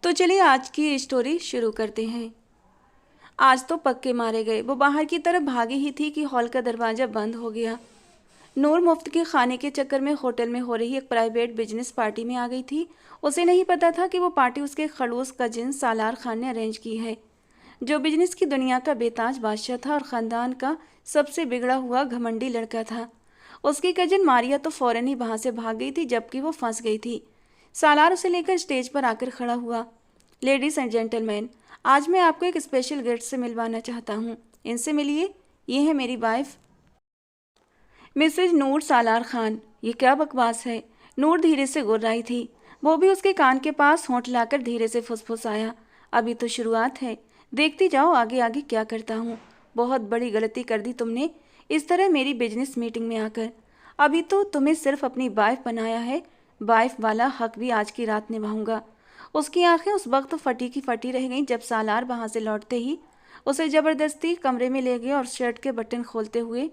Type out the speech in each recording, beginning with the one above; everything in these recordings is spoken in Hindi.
तो चलिए आज की स्टोरी शुरू करते हैं। आज तो पक्के मारे गए। वो बाहर की तरफ भागी ही थी कि हॉल का दरवाज़ा बंद हो गया। नूर मुफ्त के खाने के चक्कर में होटल में हो रही एक प्राइवेट बिजनेस पार्टी में आ गई थी। उसे नहीं पता था कि वो पार्टी उसके खड़ूस कजिन सालार खान ने अरेंज की है, जो बिजनेस की दुनिया का बेताज बादशाह था और ख़ानदान का सबसे बिगड़ा हुआ घमंडी लड़का था। उसकी कजिन मारिया तो फ़ौरन ही वहाँ से भाग गई थी, जबकि वो फंस गई थी। सालार उसे लेकर स्टेज पर आकर खड़ा हुआ। लेडीज़ एंड जेंटलमैन, आज मैं आपको एक स्पेशल गेस्ट से मिलवाना चाहता हूँ। इनसे मिलिए, ये है मेरी वाइफ मिसेज नूर सालार खान। ये क्या बकवास है? नूर धीरे से गुर्राई थी। वो भी उसके कान के पास होंठ लाकर धीरे से फुसफुसाया। अभी तो शुरुआत है, देखती जाओ आगे आगे क्या करता हूँ। बहुत बड़ी गलती कर दी तुमने इस तरह मेरी बिजनेस मीटिंग में आकर। अभी तो तुम्हें सिर्फ अपनी वाइफ बनाया है, वाइफ वाला हक भी आज की रात निभाऊंगा। उसकी आंखें उस वक्त फटी की फटी रह गईं जब सालार वहां से लौटते ही उसे जबरदस्ती कमरे में ले गए और शर्ट के बटन खोलते हुए।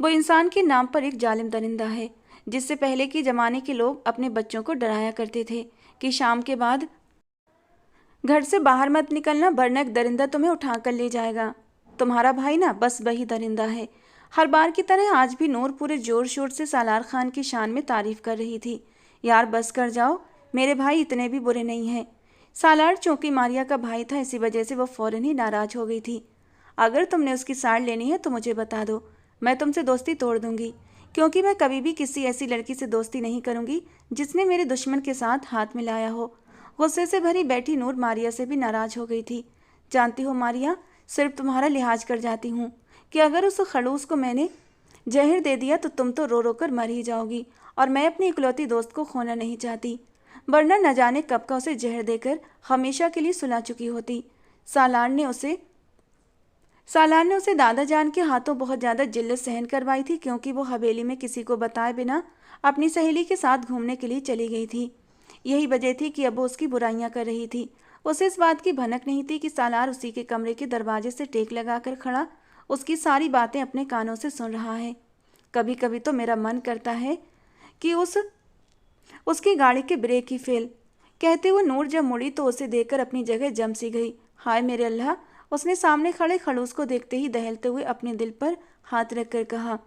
वो इंसान के नाम पर एक जालिम दरिंदा है, जिससे पहले के ज़माने के लोग अपने बच्चों को डराया करते थे कि शाम के बाद घर से बाहर मत निकलना, वरना एक दरिंदा तुम्हें उठा कर ले जाएगा। तुम्हारा भाई ना बस वही दरिंदा है। हर बार की तरह आज भी नूर पूरे जोर शोर से सालार खान की शान में तारीफ कर रही थी। यार बस कर जाओ, मेरे भाई इतने भी बुरे नहीं हैं। सालार चूंकि मारिया का भाई था, इसी वजह से वो फौरन ही नाराज हो गई थी। अगर तुमने उसकी साड़ लेनी है तो मुझे बता दो, मैं तुमसे दोस्ती तोड़ दूंगी, क्योंकि मैं कभी भी किसी ऐसी लड़की से दोस्ती नहीं करूंगी जिसने मेरे दुश्मन के साथ हाथ मिलाया हो। गुस्से से भरी बैठी नूर मारिया से भी नाराज हो गई थी। जानती हो मारिया, सिर्फ तुम्हारा लिहाज कर जाती हूँ कि अगर उस खड़ूस को मैंने जहर दे दिया तो तुम तो रो रो कर मर ही जाओगी, और मैं अपनी इकलौती दोस्त को खोना नहीं चाहती, वरना न जाने कब का उसे जहर देकर हमेशा के लिए सुला चुकी होती। सालार ने उसे सालार ने उसे दादा जान के हाथों बहुत ज़्यादा जिल्लत सहन करवाई थी, क्योंकि वो हवेली में किसी को बताए बिना अपनी सहेली के साथ घूमने के लिए चली गई थी। यही वजह थी कि अब वो उसकी बुराइयां कर रही थी। उसे इस बात की भनक नहीं थी कि सालार उसी के कमरे के दरवाजे से टेक लगाकर खड़ा उसकी सारी बातें अपने कानों से सुन रहा है। कभी कभी तो मेरा मन करता है कि उसकी गाड़ी के ब्रेक ही फेल। कहते हुए नूर जब मुड़ी तो उसे देखकर अपनी जगह जम सी गई। हाय मेरे अल्लाह, उसने सामने खड़े खड़ूस को देखते ही दहलते हुए अपने दिल पर हाथ रखकर कहा,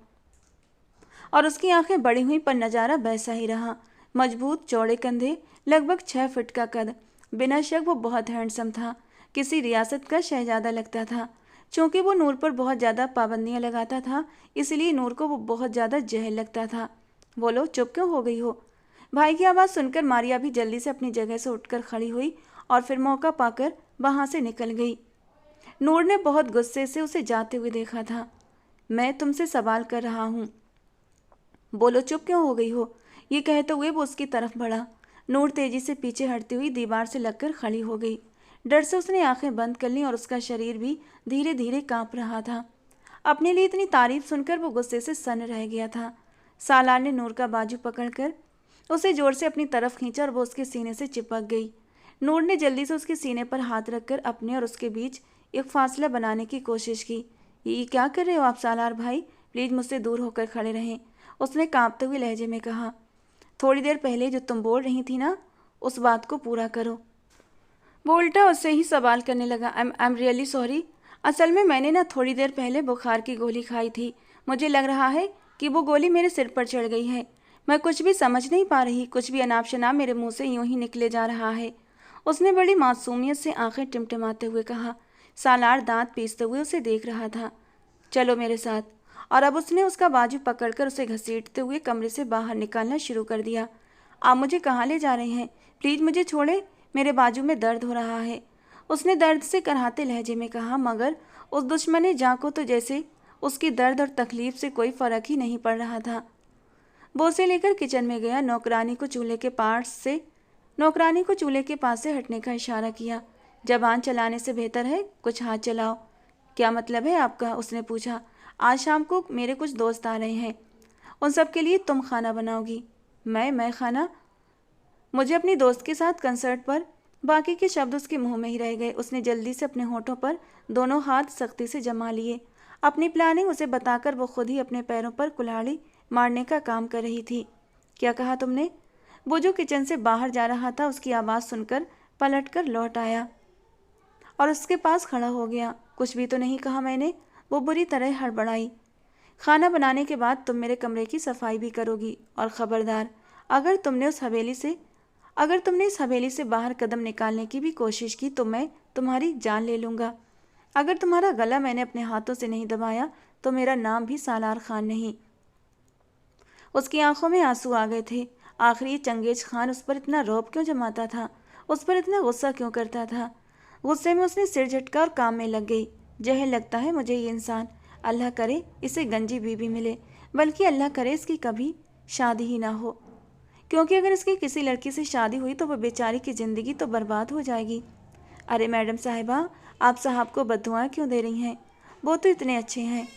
और उसकी आंखें बड़ी हुई पर नज़ारा वैसा ही रहा। मजबूत चौड़े कंधे, लगभग 6 फुट का कद। बिना शक वो बहुत हैंडसम था, किसी रियासत का शहजादा लगता था। चूंकि वो नूर पर बहुत ज़्यादा पाबंदियां लगाता था, इसलिए नूर को वो बहुत ज़्यादा जहल लगता था। बोलो, चुप क्यों हो गई हो? भाई की आवाज़ सुनकर मारिया भी जल्दी से अपनी जगह से उठकर खड़ी हुई और फिर मौका पाकर वहाँ से निकल गई। नूर ने बहुत गुस्से से उसे जाते हुए देखा था। मैं तुमसे सवाल कर रहा हूँ, बोलो चुप क्यों हो गई हो? ये कहते हुए वो उसकी तरफ बढ़ा। नूर तेजी से पीछे हटती हुई दीवार से लगकर खड़ी हो गई। डर से उसने आंखें बंद कर लीं और उसका शरीर भी धीरे धीरे कांप रहा था। अपने लिए इतनी तारीफ सुनकर वो गुस्से से सन्न रह गया था। सालार ने नूर का बाजू पकड़कर उसे जोर से अपनी तरफ खींचा और वो उसके सीने से चिपक गई। नूर ने जल्दी से उसके सीने पर हाथ रखकर अपने और उसके बीच एक फासला बनाने की कोशिश की। ये क्या कर रहे हो आप सालार भाई? प्लीज़ मुझसे दूर होकर खड़े रहें, उसने कांपते हुए लहजे में कहा। थोड़ी देर पहले जो तुम बोल रही थी ना, उस बात को पूरा करो। वो उल्टा उससे ही सवाल करने लगा। I am really sorry. असल में मैंने ना थोड़ी देर पहले बुखार की गोली खाई थी। मुझे लग रहा है कि वो गोली मेरे सिर पर चढ़ गई है। मैं कुछ भी समझ नहीं पा रही, कुछ भी अनाप शनाप मेरे मुंह से यूं ही निकले जा रहा है, उसने बड़ी मासूमियत से आंखें टिमटिमाते हुए कहा। सालार दांत पीसते हुए उसे देख रहा था। चलो मेरे साथ। और अब उसने उसका बाजू पकड़कर उसे घसीटते हुए कमरे से बाहर निकालना शुरू कर दिया। आप मुझे कहाँ ले जा रहे हैं? प्लीज़ मुझे छोड़े, मेरे बाजू में दर्द हो रहा है, उसने दर्द से कराहते लहजे में कहा। मगर उस दुश्मन जाँ को तो जैसे उसकी दर्द और तकलीफ से कोई फ़र्क ही नहीं पड़ रहा था। वो उसे लेकर किचन में गया। नौकरानी को चूल्हे के पास से हटने का इशारा किया। जबान चलाने से बेहतर है कुछ हाथ चलाओ। क्या मतलब है आपका? उसने पूछा। आज शाम को मेरे कुछ दोस्त आ रहे हैं, उन सब के लिए तुम खाना बनाओगी। मैं खाना? मुझे अपनी दोस्त के साथ कंसर्ट पर। बाकी के शब्द उसके मुंह में ही रह गए। उसने जल्दी से अपने होठों पर दोनों हाथ सख्ती से जमा लिए। अपनी प्लानिंग उसे बताकर वो खुद ही अपने पैरों पर कुल्हाड़ी मारने का काम कर रही थी। क्या कहा तुमने? वो जो किचन से बाहर जा रहा था, उसकी आवाज़ सुनकर पलटकर लौट आया और उसके पास खड़ा हो गया। कुछ भी तो नहीं कहा मैंने, वो बुरी तरह हड़बड़ाई। खाना बनाने के बाद तुम मेरे कमरे की सफाई भी करोगी, और ख़बरदार, अगर तुमने इस हवेली से बाहर कदम निकालने की भी कोशिश की तो मैं तुम्हारी जान ले लूँगा। अगर तुम्हारा गला मैंने अपने हाथों से नहीं दबाया तो मेरा नाम भी सालार खान नहीं। उसकी आंखों में आंसू आ गए थे। आखिर ये चंगेज खान उस पर इतना रौब क्यों जमाता था, उस पर इतना गुस्सा क्यों करता था। गुस्से में उसने सिर झटका और काम में लग गई। जहर लगता है मुझे ये इंसान। अल्लाह करे इसे गंजी बीबी मिले, बल्कि अल्लाह करे इसकी कभी शादी ही ना हो, क्योंकि अगर इसकी किसी लड़की से शादी हुई तो वह बेचारी की ज़िंदगी तो बर्बाद हो जाएगी। अरे मैडम साहिबा, आप साहब को बद्दुआएं क्यों दे रही हैं? वो तो इतने अच्छे हैं।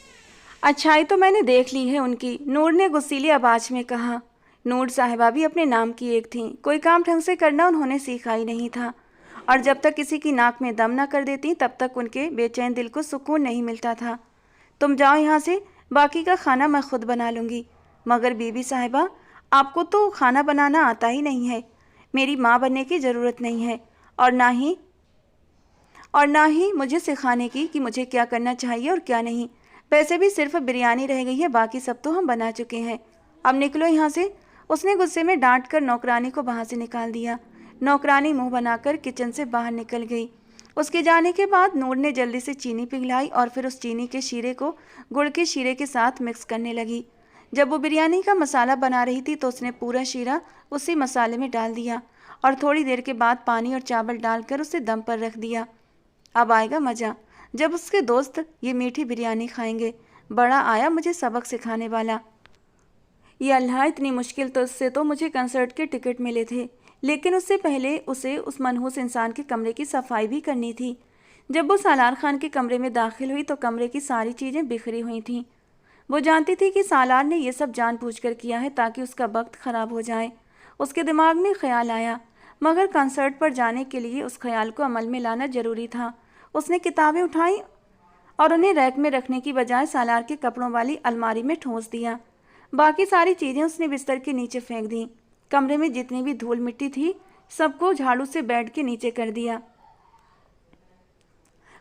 अच्छाई तो मैंने देख ली है उनकी, नूर ने गुस्सीली आवाज में कहा। नूर साहिबा भी अपने नाम की एक थी। कोई काम ढंग से करना उन्होंने सीखा ही नहीं था, और जब तक किसी की नाक में दम न कर देती तब तक उनके बेचैन दिल को सुकून नहीं मिलता था। तुम जाओ यहाँ से, बाकी का खाना मैं खुद बना लूँगी। मगर बीबी साहिबा, आपको तो खाना बनाना आता ही नहीं है। मेरी माँ बनने की ज़रूरत नहीं है, और ना ही मुझे सिखाने की कि मुझे क्या करना चाहिए और क्या नहीं। वैसे भी सिर्फ बिरयानी रह गई है, बाकी सब तो हम बना चुके हैं। अब निकलो यहाँ से। उसने गुस्से में डांट कर नौकरानी को वहाँ से निकाल दिया। नौकरानी मुंह बनाकर किचन से बाहर निकल गई। उसके जाने के बाद नूर ने जल्दी से चीनी पिघलाई और फिर उस चीनी के शीरे को गुड़ के शीरे के साथ मिक्स करने लगी। जब वो बिरयानी का मसाला बना रही थी तो उसने पूरा शीरा उसी मसाले में डाल दिया और थोड़ी देर के बाद पानी और चावल डालकर उसे दम पर रख दिया। अब आएगा मज़ा जब उसके दोस्त ये मीठी बिरयानी खाएंगे। बड़ा आया मुझे सबक सिखाने वाला। ये अल्लाह, इतनी मुश्किल तो उससे तो मुझे कंसर्ट के टिकट मिले थे, लेकिन उससे पहले उसे उस मनहूस इंसान के कमरे की सफाई भी करनी थी। जब वो सालार खान के कमरे में दाखिल हुई तो कमरे की सारी चीज़ें बिखरी हुई थीं। वो जानती थी कि सालार ने यह सब जानबूझकर किया है ताकि उसका वक्त ख़राब हो जाए। उसके दिमाग में ख्याल आया, मगर कंसर्ट पर जाने के लिए उस ख्याल को अमल में लाना ज़रूरी था। उसने किताबें उठाई और उन्हें रैक में रखने की बजाय सालार के कपड़ों वाली अलमारी में ठूंस दिया। बाकी सारी चीज़ें उसने बिस्तर के नीचे फेंक दी। कमरे में जितनी भी धूल मिट्टी थी सबको झाड़ू से बेड के नीचे कर दिया।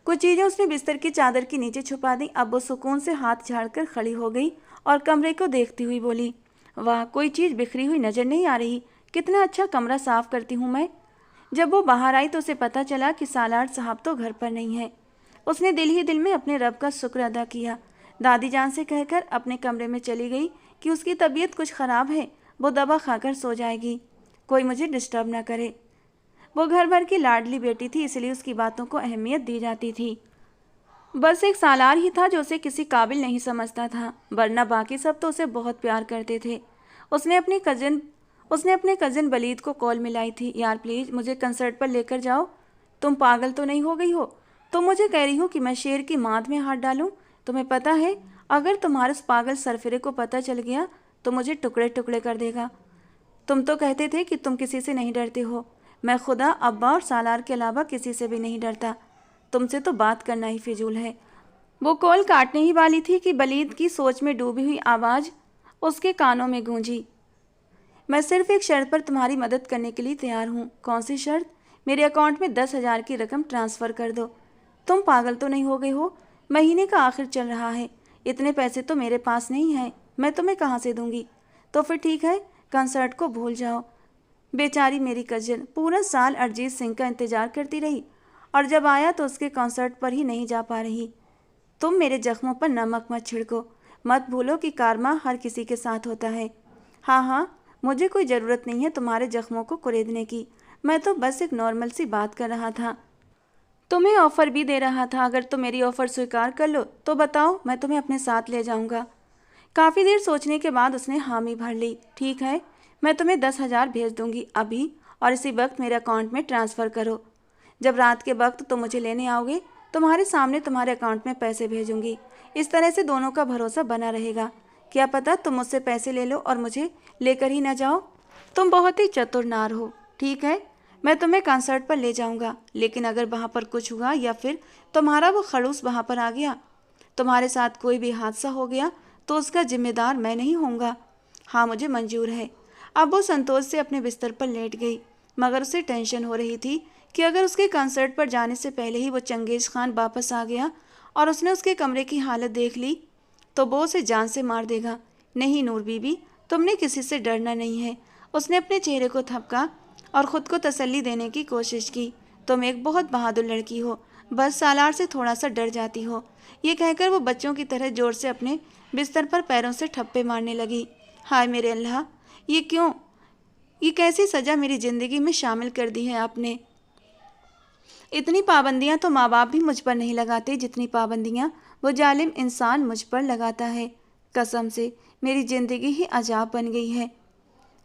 कुछ चीज़ें उसने बिस्तर की चादर के नीचे छुपा दी। अब वो सुकून से हाथ झाड़कर खड़ी हो गई और कमरे को देखती हुई बोली, वाह, कोई चीज़ बिखरी हुई नज़र नहीं आ रही। कितना अच्छा कमरा साफ करती हूँ मैं। जब वो बाहर आई तो उसे पता चला कि सालार साहब तो घर पर नहीं है। उसने दिल ही दिल में अपने रब का शुक्र अदा किया। दादी जान से कहकर अपने कमरे में चली गई कि उसकी तबीयत कुछ ख़राब है, वो दवा खाकर सो जाएगी, कोई मुझे डिस्टर्ब ना करे। वो घर भर की लाडली बेटी थी, इसलिए उसकी बातों को अहमियत दी जाती थी। बस एक सालार ही था जो उसे किसी काबिल नहीं समझता था, वरना बाकी सब तो उसे बहुत प्यार करते थे। उसने अपने कज़न बलीद को कॉल मिलाई थी, यार प्लीज़ मुझे कंसर्ट पर लेकर जाओ। तुम पागल तो नहीं हो गई हो? तुम मुझे कह रही हो कि मैं शेर की मांद में हाथ डालूं? तुम्हें पता है अगर तुम्हारे उस पागल सरफिरे को पता चल गया तो मुझे टुकड़े टुकड़े कर देगा। तुम तो कहते थे कि तुम किसी से नहीं डरते हो। मैं खुदा, अब्बा और सालार के अलावा किसी से भी नहीं डरता। तुमसे तो बात करना ही फिजूल है। वो कॉल काटने ही वाली थी कि बलीद की सोच में डूबी हुई आवाज़ उसके कानों में गूंजी, मैं सिर्फ एक शर्त पर तुम्हारी मदद करने के लिए तैयार हूँ। कौन सी शर्त? मेरे अकाउंट में 10,000 की रकम ट्रांसफ़र कर दो। तुम पागल तो नहीं हो गए हो? महीने का आखिर चल रहा है, इतने पैसे तो मेरे पास नहीं हैं, मैं तुम्हें कहाँ से दूंगी? तो फिर ठीक है, कंसर्ट को भूल जाओ। बेचारी मेरी कज़न पूरा साल अरिजीत सिंह का इंतज़ार करती रही और जब आया तो उसके कॉन्सर्ट पर ही नहीं जा पा रही। तुम मेरे जख्मों पर नमक मत छिड़को। मत भूलो कि कारमा हर किसी के साथ होता है। हाँ हाँ, मुझे कोई ज़रूरत नहीं है तुम्हारे जख्मों को कुरेदने की। मैं तो बस एक नॉर्मल सी बात कर रहा था। तुम्हें ऑफ़र भी दे रहा था, अगर तुम मेरी ऑफ़र स्वीकार कर लो तो बताओ, मैं तुम्हें अपने साथ ले जाऊंगा। काफ़ी देर सोचने के बाद उसने हामी भर ली। ठीक है, मैं तुम्हें 10,000 भेज दूंगी अभी, और इसी वक्त मेरे अकाउंट में ट्रांसफ़र करो। जब रात के वक्त तुम मुझे लेने आओगे तुम्हारे सामने तुम्हारे अकाउंट में पैसे भेजूंगी। इस तरह से दोनों का भरोसा बना रहेगा। क्या पता तुम मुझसे पैसे ले लो और मुझे लेकर ही ना जाओ। तुम बहुत ही चतुर नार हो। ठीक है, मैं तुम्हें कंसर्ट पर ले जाऊंगा, लेकिन अगर वहाँ पर कुछ हुआ या फिर तुम्हारा वो खड़ूस वहाँ पर आ गया, तुम्हारे साथ कोई भी हादसा हो गया तो उसका जिम्मेदार मैं नहीं होऊंगा। हाँ, मुझे मंजूर है। अब वो संतोष से अपने बिस्तर पर लेट गई, मगर उसे टेंशन हो रही थी कि अगर उसके कंसर्ट पर जाने से पहले ही वो चंगेज़ खान वापस आ गया और उसने उसके कमरे की हालत देख ली तो वो उसे जान से मार देगा। नहीं नूर बीबी, तुमने किसी से डरना नहीं है। उसने अपने चेहरे को थपका और ख़ुद को तसल्ली देने की कोशिश की। तुम एक बहुत बहादुर लड़की हो, बस सालार से थोड़ा सा डर जाती हो। ये कहकर वो बच्चों की तरह जोर से अपने बिस्तर पर पैरों से ठप्पे मारने लगी। हाय मेरे अल्लाह, ये क्यों? ये कैसी सज़ा मेरी ज़िंदगी में शामिल कर दी है आपने। इतनी पाबंदियां तो माँ बाप भी मुझ पर नहीं लगाते जितनी पाबंदियां वो जालिम इंसान मुझ पर लगाता है। कसम से मेरी ज़िंदगी ही अजाब बन गई है।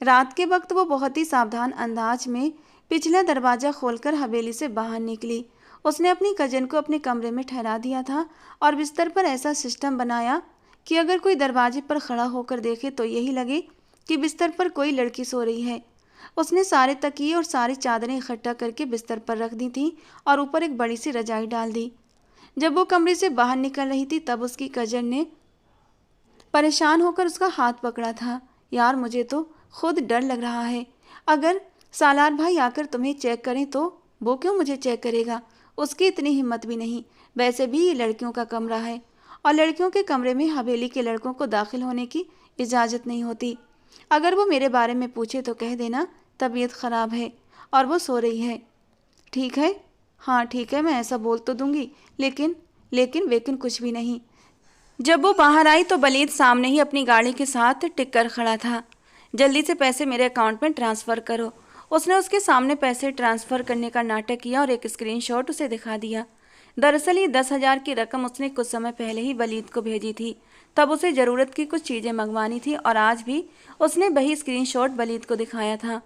रात के वक्त वो बहुत ही सावधान अंदाज में पिछला दरवाज़ा खोलकर हवेली से बाहर निकली। उसने अपनी कजन को अपने कमरे में ठहरा दिया था और बिस्तर पर ऐसा सिस्टम बनाया कि अगर कोई दरवाजे पर खड़ा होकर देखे तो यही लगे कि बिस्तर पर कोई लड़की सो रही है। उसने सारे तकिए और सारी चादरें इकट्ठा करके बिस्तर पर रख दी थीं और ऊपर एक बड़ी सी रजाई डाल दी। जब वो कमरे से बाहर निकल रही थी तब उसकी कजन ने परेशान होकर उसका हाथ पकड़ा था। यार मुझे तो खुद डर लग रहा है। अगर सालार भाई आकर तुम्हें चेक करें तो वो क्यों मुझे चेक करेगा? उसकी इतनी हिम्मत भी नहीं। वैसे भी ये लड़कियों का कमरा है और लड़कियों के कमरे में हवेली के लड़कों को दाखिल होने की इजाज़त नहीं होती। अगर वो मेरे बारे में पूछे तो कह देना तबीयत ख़राब है और वो सो रही है। ठीक है? हाँ ठीक है, मैं ऐसा बोल तो दूंगी, लेकिन लेकिन वेकिन कुछ भी नहीं। जब वो बाहर आई तो वलीद सामने ही अपनी गाड़ी के साथ टिक कर खड़ा था। जल्दी से पैसे मेरे अकाउंट में ट्रांसफ़र करो। उसने उसके सामने पैसे ट्रांसफ़र करने का नाटक किया और एक स्क्रीनशॉट उसे दिखा दिया। दरअसल ये 10,000 की रकम उसने कुछ समय पहले ही वलीद को भेजी थी। तब उसे ज़रूरत की कुछ चीज़ें मंगवानी थी और आज भी उसने वही स्क्रीनशॉट वलीद को दिखाया था।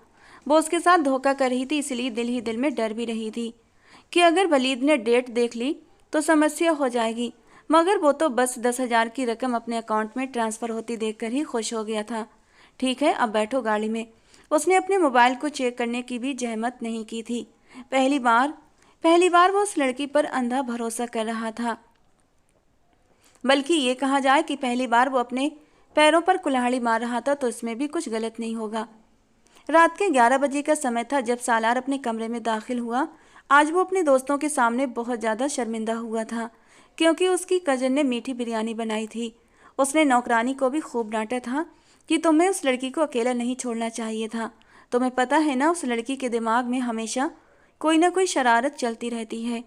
वो उसके साथ धोखा कर रही थी, इसलिए दिल ही दिल में डर भी रही थी कि अगर वलीद ने डेट देख ली तो समस्या हो जाएगी। मगर वो तो बस 10,000 की रकम अपने अकाउंट में ट्रांसफ़र होती देखकर ही खुश हो गया था। ठीक है, अब बैठो गाड़ी में। उसने अपने मोबाइल को चेक करने की भी जहमत नहीं की थी। पहली बार वो उस लड़की पर अंधा भरोसा कर रहा था। बल्कि ये कहा जाए कि पहली बार वो अपने पैरों पर कुल्हाड़ी मार रहा था, तो इसमें भी कुछ गलत नहीं होगा। रात के 11 बजे का समय था जब सालार अपने कमरे में दाखिल हुआ। आज वो अपने दोस्तों के सामने बहुत ज़्यादा शर्मिंदा हुआ था क्योंकि उसकी कजन ने मीठी बिरयानी बनाई थी। उसने नौकरानी को भी खूब डांटा था कि तुम्हें उस लड़की को अकेला नहीं छोड़ना चाहिए था। तुम्हें पता है ना, उस लड़की के दिमाग में हमेशा कोई ना कोई शरारत चलती रहती है।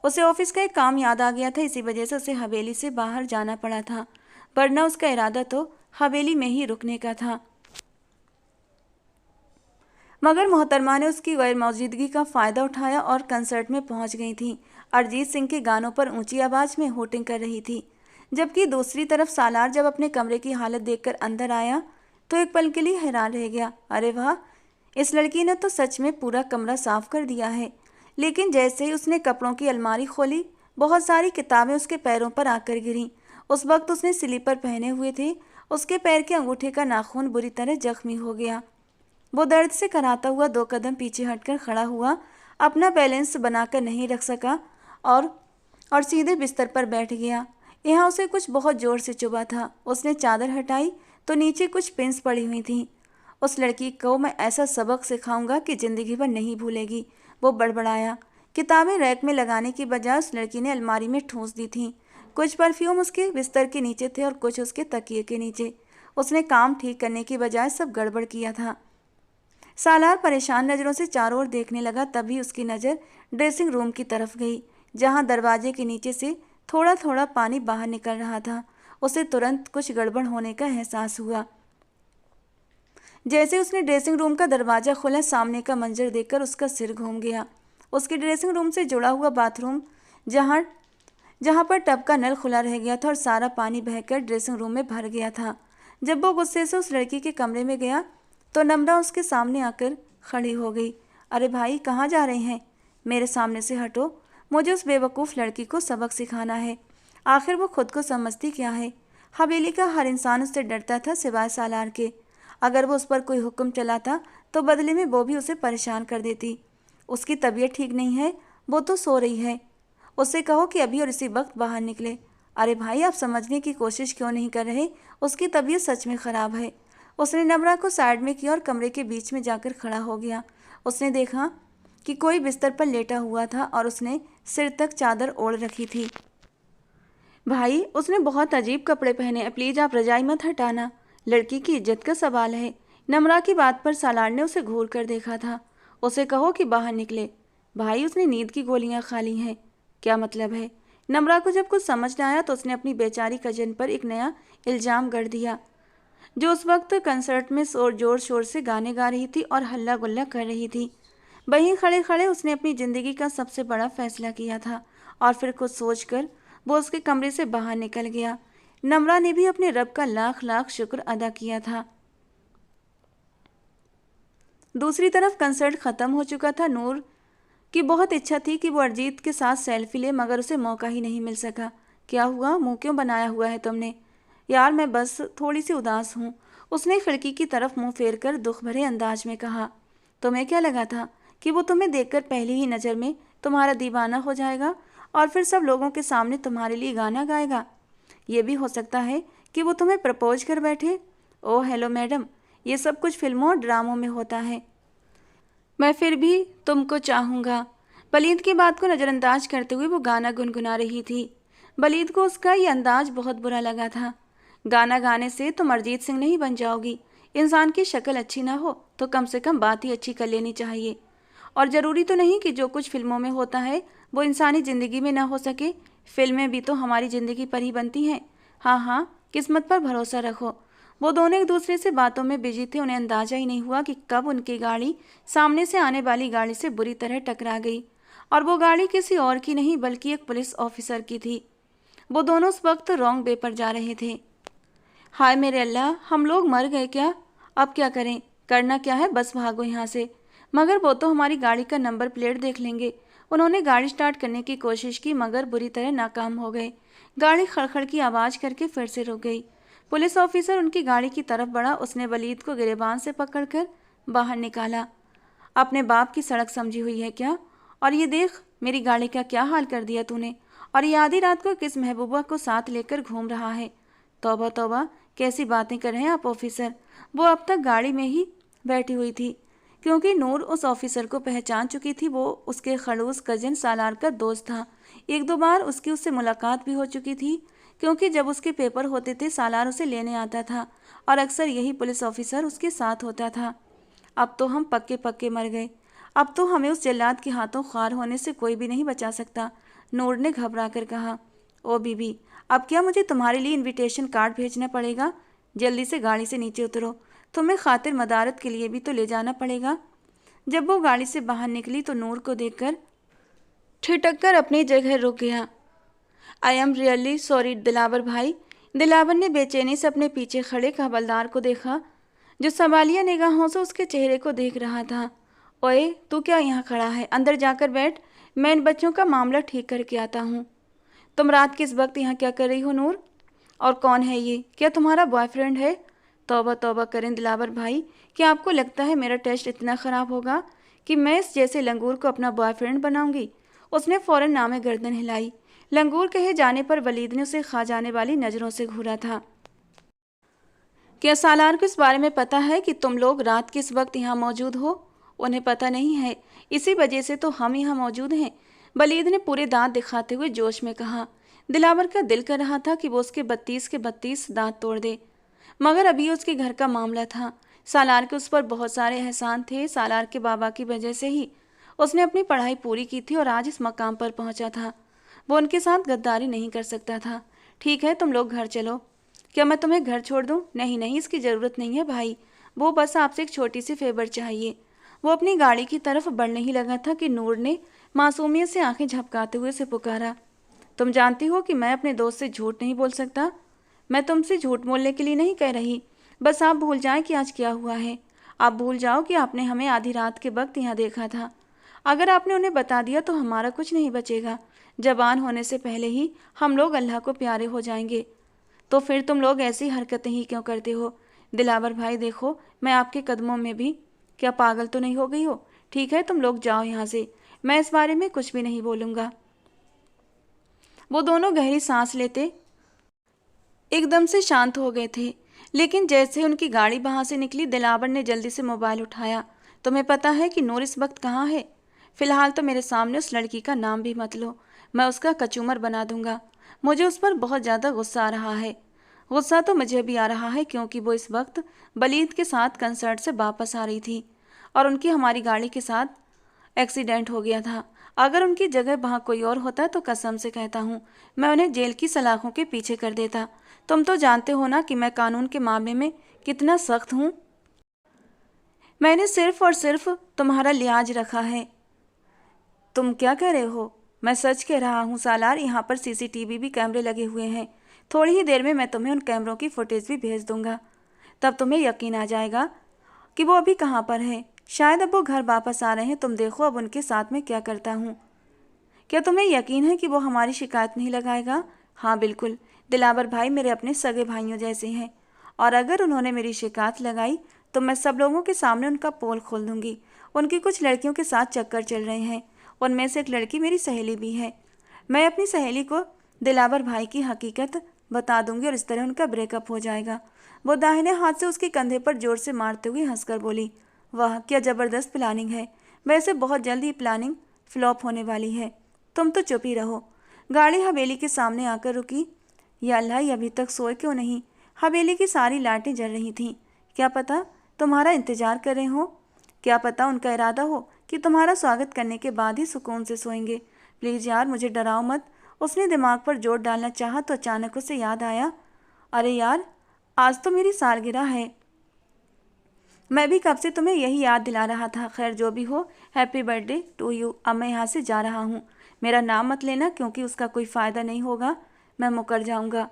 उसे ऑफिस का एक काम याद आ गया था, इसी वजह से उसे हवेली से बाहर जाना पड़ा था, वरना उसका इरादा तो हवेली में ही रुकने का था। मगर मोहतरमा ने उसकी गैर मौजूदगी का फ़ायदा उठाया और कंसर्ट में पहुंच गई थी। अरिजीत सिंह के गानों पर ऊंची आवाज़ में होटिंग कर रही थी। जबकि दूसरी तरफ सालार जब अपने कमरे की हालत देखकर अंदर आया तो एक पल के लिए हैरान रह गया। अरे वाह, इस लड़की ने तो सच में पूरा कमरा साफ कर दिया है। लेकिन जैसे ही उसने कपड़ों की अलमारी खोली, बहुत सारी किताबें उसके पैरों पर आकर गिरीं। उस वक्त उसने स्लीपर पहने हुए थे। उसके पैर के अंगूठे का नाखून बुरी तरह जख्मी हो गया। वो दर्द से कराता हुआ 2 कदम पीछे हटकर खड़ा हुआ, अपना बैलेंस बनाकर नहीं रख सका और सीधे बिस्तर पर बैठ गया। यहाँ उसे कुछ बहुत ज़ोर से चुभा था। उसने चादर हटाई तो नीचे कुछ पिंस पड़ी हुई थीं। उस लड़की को मैं ऐसा सबक सिखाऊंगा कि ज़िंदगी भर नहीं भूलेगी, वो बड़बड़ाया। किताबें रैक में लगाने की बजाय उस लड़की ने अलमारी में ठूंस दी थीं। कुछ परफ्यूम उसके बिस्तर के नीचे थे और कुछ उसके तकिए के नीचे। उसने काम ठीक करने की बजाय सब गड़बड़ किया था। सालार परेशान नज़रों से चारों ओर देखने लगा। तभी उसकी नज़र ड्रेसिंग रूम की तरफ गई, जहां दरवाजे के नीचे से थोड़ा थोड़ा पानी बाहर निकल रहा था। उसे तुरंत कुछ गड़बड़ होने का एहसास हुआ। जैसे उसने ड्रेसिंग रूम का दरवाज़ा खोला, सामने का मंजर देखकर उसका सिर घूम गया। उसके ड्रेसिंग रूम से जुड़ा हुआ बाथरूम, जहाँ पर टब का नल खुला रह गया था और सारा पानी बहकर ड्रेसिंग रूम में भर गया था। जब वो गुस्से से उस लड़की के कमरे में गया तो नम्रा उसके सामने आकर खड़ी हो गई। अरे भाई, कहाँ जा रहे हैं? मेरे सामने से हटो, मुझे उस बेवकूफ़ लड़की को सबक सिखाना है। आखिर वो खुद को समझती क्या है? हवेली का हर इंसान उससे डरता था सिवाय सालार के। अगर वो उस पर कोई हुक्म चलाता तो बदले में वो भी उसे परेशान कर देती। उसकी तबीयत ठीक नहीं है, वो तो सो रही है। उससे कहो कि अभी और इसी वक्त बाहर निकले। अरे भाई, आप समझने की कोशिश क्यों नहीं कर रहे? उसकी तबीयत सच में ख़राब है। उसने नम्रा को साइड में किया और कमरे के बीच में जाकर खड़ा हो गया। उसने देखा कि कोई बिस्तर पर लेटा हुआ था और उसने सिर तक चादर ओढ़ रखी थी। भाई, उसने बहुत अजीब कपड़े पहने हैं, प्लीज आप रजाई मत हटाना, लड़की की इज्जत का सवाल है। नम्रा की बात पर सालार ने उसे घूर कर देखा था। उसे कहो कि बाहर निकले। भाई, उसने नींद की गोलियां खा ली हैं। क्या मतलब है? नम्रा को जब कुछ समझ न आया तो उसने अपनी बेचारी कजन पर एक नया इल्जाम गढ़ दिया, जो उस वक्त कंसर्ट में जोर शोर से गाने गा रही थी और हल्ला गुल्ला कर रही थी। वहीं खड़े खड़े उसने अपनी जिंदगी का सबसे बड़ा फैसला किया था और फिर कुछ सोचकर वो उसके कमरे से बाहर निकल गया। नम्रा ने भी अपने रब का लाख लाख शुक्र अदा किया था। दूसरी तरफ कंसर्ट खत्म हो चुका था। नूर की बहुत इच्छा थी कि वो अरिजीत के साथ सेल्फी ले, मगर उसे मौका ही नहीं मिल सका। क्या हुआ? मुंह क्यों बनाया हुआ है तुमने? यार, मैं बस थोड़ी सी उदास हूँ, उसने खिड़की की तरफ मुंह फेर कर दुख भरे अंदाज में कहा। तुम्हें क्या लगा था कि वो तुम्हें देखकर पहली ही नज़र में तुम्हारा दीवाना हो जाएगा और फिर सब लोगों के सामने तुम्हारे लिए गाना गाएगा? ये भी हो सकता है कि वो तुम्हें प्रपोज कर बैठे। ओह हेलो मैडम, ये सब कुछ फिल्मों और ड्रामों में होता है, मैं फिर भी तुमको चाहूँगा। बलीद की बात को नज़रअंदाज करते हुए वो गाना गुनगुना रही थी। बलीद को उसका ये अंदाज बहुत बुरा लगा था। गाना गाने से तुम अरिजीत सिंह नहीं बन जाओगी। इंसान की शक्ल अच्छी ना हो तो कम से कम बात ही अच्छी कर लेनी चाहिए। और ज़रूरी तो नहीं कि जो कुछ फिल्मों में होता है वो इंसानी ज़िंदगी में ना हो सके। फिल्में भी तो हमारी ज़िंदगी पर ही बनती हैं। हाँ हाँ, किस्मत पर भरोसा रखो। वो दोनों एक दूसरे से बातों में बिजी थे। उन्हें अंदाजा ही नहीं हुआ कि कब उनकी गाड़ी सामने से आने वाली गाड़ी से बुरी तरह टकरा गई, और वो गाड़ी किसी और की नहीं बल्कि एक पुलिस ऑफिसर की थी। वो दोनों उस वक्त रॉन्ग वे पर जा रहे थे। हाय मेरे अल्लाह, हम लोग मर गए क्या? अब क्या करें? करना क्या है, बस भागो यहाँ से। मगर वो तो हमारी गाड़ी का नंबर प्लेट देख लेंगे। उन्होंने गाड़ी स्टार्ट करने की कोशिश की मगर बुरी तरह नाकाम हो गए। गाड़ी खड़खड़ की आवाज़ करके फिर से रुक गई। पुलिस ऑफिसर उनकी गाड़ी की तरफ बढ़ा। उसने वलीद को गिरेबान से पकड़कर बाहर निकाला। अपने बाप की सड़क समझी हुई है क्या? और ये देख, मेरी गाड़ी का क्या हाल कर दिया तूने। और ये आधी रात को किस महबूबा को साथ लेकर घूम रहा है? तौबा तौबा, कैसी बातें कर रहे हैं आप ऑफिसर। वो अब तक गाड़ी में ही बैठी हुई थी, क्योंकि नूर उस ऑफिसर को पहचान चुकी थी। वो उसके खड़ूस कजिन सालार का दोस्त था। एक दो बार उसकी उससे मुलाकात भी हो चुकी थी, क्योंकि जब उसके पेपर होते थे सालार उसे लेने आता था और अक्सर यही पुलिस ऑफिसर उसके साथ होता था। अब तो हम पक्के पक्के मर गए। अब तो हमें उस जल्लाद के हाथों ख्वार होने से कोई भी नहीं बचा सकता, नूर ने घबरा कर कहा। ओ बीबी, अब क्या मुझे तुम्हारे लिए इनविटेशन कार्ड भेजना पड़ेगा? जल्दी से गाड़ी से नीचे उतरो, तुम्हें खातिर मदारत के लिए भी तो ले जाना पड़ेगा। जब वो गाड़ी से बाहर निकली तो नूर को देखकर ठिठक कर अपनी जगह रुक गया। I am really sorry Dilawar भाई। दिलावर ने बेचैनी से अपने पीछे खड़े हवलदार को देखा, जो सवालिया निगाहों से उसके चेहरे को देख रहा था। ओए, तू क्या यहाँ खड़ा है? अंदर जाकर बैठ, मैं इन बच्चों का मामला ठीक करके आता हूँ। तुम रात किस वक्त यहाँ क्या कर रही हो नूर? और कौन है ये? क्या तुम्हारा बॉयफ्रेंड है? तौबा तौबा करें दिलावर भाई, क्या आपको लगता है मेरा टेस्ट इतना ख़राब होगा कि मैं इस जैसे लंगूर को अपना बॉयफ्रेंड बनाऊंगी? उसने फ़ौरन नामे गर्दन हिलाई। लंगूर कहे जाने पर वलीद ने उसे खा जाने वाली नज़रों से घूरा था। क्या सालार को इस बारे में पता है कि तुम लोग रात किस वक्त यहाँ मौजूद हो? उन्हें पता नहीं है, इसी वजह से तो हम यहाँ मौजूद हैं, वलीद ने पूरे दांत दिखाते हुए जोश में कहा। दिलावर का दिल कर रहा था कि वो उसके 32 के 32 दांत तोड़ दे, मगर अभी उसके घर का मामला था। सालार के उस पर बहुत सारे एहसान थे। सालार के बाबा की वजह से ही उसने अपनी पढ़ाई पूरी की थी और आज इस मकाम पर पहुंचा था। वो उनके साथ गद्दारी नहीं कर सकता था। ठीक है, तुम लोग घर चलो। क्या मैं तुम्हें घर छोड़ दूं? नहीं नहीं, इसकी ज़रूरत नहीं है भाई। वो बस आपसे एक छोटी सी फेवर चाहिए। वो अपनी गाड़ी की तरफ बढ़ने ही लगा था कि नूर ने मासूमियत से आंखें झपकाते हुए उसे पुकारा। तुम जानती हो कि मैं अपने दोस्त से झूठ नहीं बोल सकता। मैं तुमसे झूठ बोलने के लिए नहीं कह रही, बस आप भूल जाएं कि आज क्या हुआ है। आप भूल जाओ कि आपने हमें आधी रात के वक्त यहाँ देखा था। अगर आपने उन्हें बता दिया तो हमारा कुछ नहीं बचेगा। जवान होने से पहले ही हम लोग अल्लाह को प्यारे हो जाएंगे। तो फिर तुम लोग ऐसी हरकतें ही क्यों करते हो? दिलावर भाई देखो, मैं आपके कदमों में भी, क्या पागल तो नहीं हो गई हो? ठीक है, तुम लोग जाओ यहाँ से, मैं इस बारे में कुछ भी नहीं बोलूँगा। वो दोनों गहरी सांस लेते एकदम से शांत हो गए थे, लेकिन जैसे उनकी गाड़ी वहाँ से निकली दिलावर ने जल्दी से मोबाइल उठाया। तुम्हें पता है कि नूर इस वक्त कहाँ है? फिलहाल तो मेरे सामने उस लड़की का नाम भी मत लो, मैं उसका कचूमर बना दूंगा। मुझे उस पर बहुत ज़्यादा गुस्सा आ रहा है। गुस्सा तो मुझे भी आ रहा है क्योंकि वो इस वक्त बलीद के साथ कंसर्ट से वापस आ रही थी और उनकी हमारी गाड़ी के साथ एक्सीडेंट हो गया था। अगर उनकी जगह वहाँ कोई और होता तो कसम से कहता हूँ मैं उन्हें जेल की सलाखों के पीछे कर देता। तुम तो जानते हो ना कि मैं कानून के मामले में कितना सख्त हूँ। मैंने सिर्फ और सिर्फ तुम्हारा लिहाज रखा है। तुम क्या कह रहे हो? मैं सच कह रहा हूँ सालार, यहाँ पर सीसीटीवी भी कैमरे लगे हुए हैं। थोड़ी ही देर में मैं तुम्हें उन कैमरों की फुटेज भी भेज दूंगा, तब तुम्हें यकीन आ जाएगा कि वो अभी कहाँ पर है। शायद अब वो घर वापस आ रहे हैं। तुम देखो अब उनके साथ में क्या करता हूँ। क्या तुम्हें यकीन है कि वो हमारी शिकायत नहीं लगाएगा? हाँ बिल्कुल, दिलावर भाई मेरे अपने सगे भाइयों जैसे हैं, और अगर उन्होंने मेरी शिकायत लगाई तो मैं सब लोगों के सामने उनका पोल खोल दूंगी। उनकी कुछ लड़कियों के साथ चक्कर चल रहे हैं, उनमें से एक लड़की मेरी सहेली भी है। मैं अपनी सहेली को दिलावर भाई की हकीकत बता दूंगी और इस तरह उनका ब्रेकअप हो जाएगा। वो दाहिने हाथ से उसके कंधे पर जोर से मारते हुए हंसकर बोली, वाह क्या ज़बरदस्त प्लानिंग है। वैसे बहुत जल्द ही प्लानिंग फ्लॉप होने वाली है। तुम तो चुप ही रहो। गाड़ी हवेली के सामने आकर रुकी। या अल्लाह, ये अभी तक सोए क्यों नहीं? हवेली की सारी लाइटें जल रही थीं। क्या पता तुम्हारा इंतजार कर रहे हो? क्या पता उनका इरादा हो कि तुम्हारा स्वागत करने के बाद ही सुकून से सोएंगे। प्लीज़ यार मुझे डराओ मत। उसने दिमाग पर जोर डालना चाहा तो अचानक उसे याद आया, अरे यार आज तो मेरी सालगिरह है। मैं भी कब से तुम्हें यही याद दिला रहा था। खैर जो भी हो, हैप्पी बर्थडे टू यू। अब मैं यहाँ से जा रहा हूँ। मेरा नाम मत लेना क्योंकि उसका कोई फ़ायदा नहीं होगा, मैं मुकर जाऊँगा।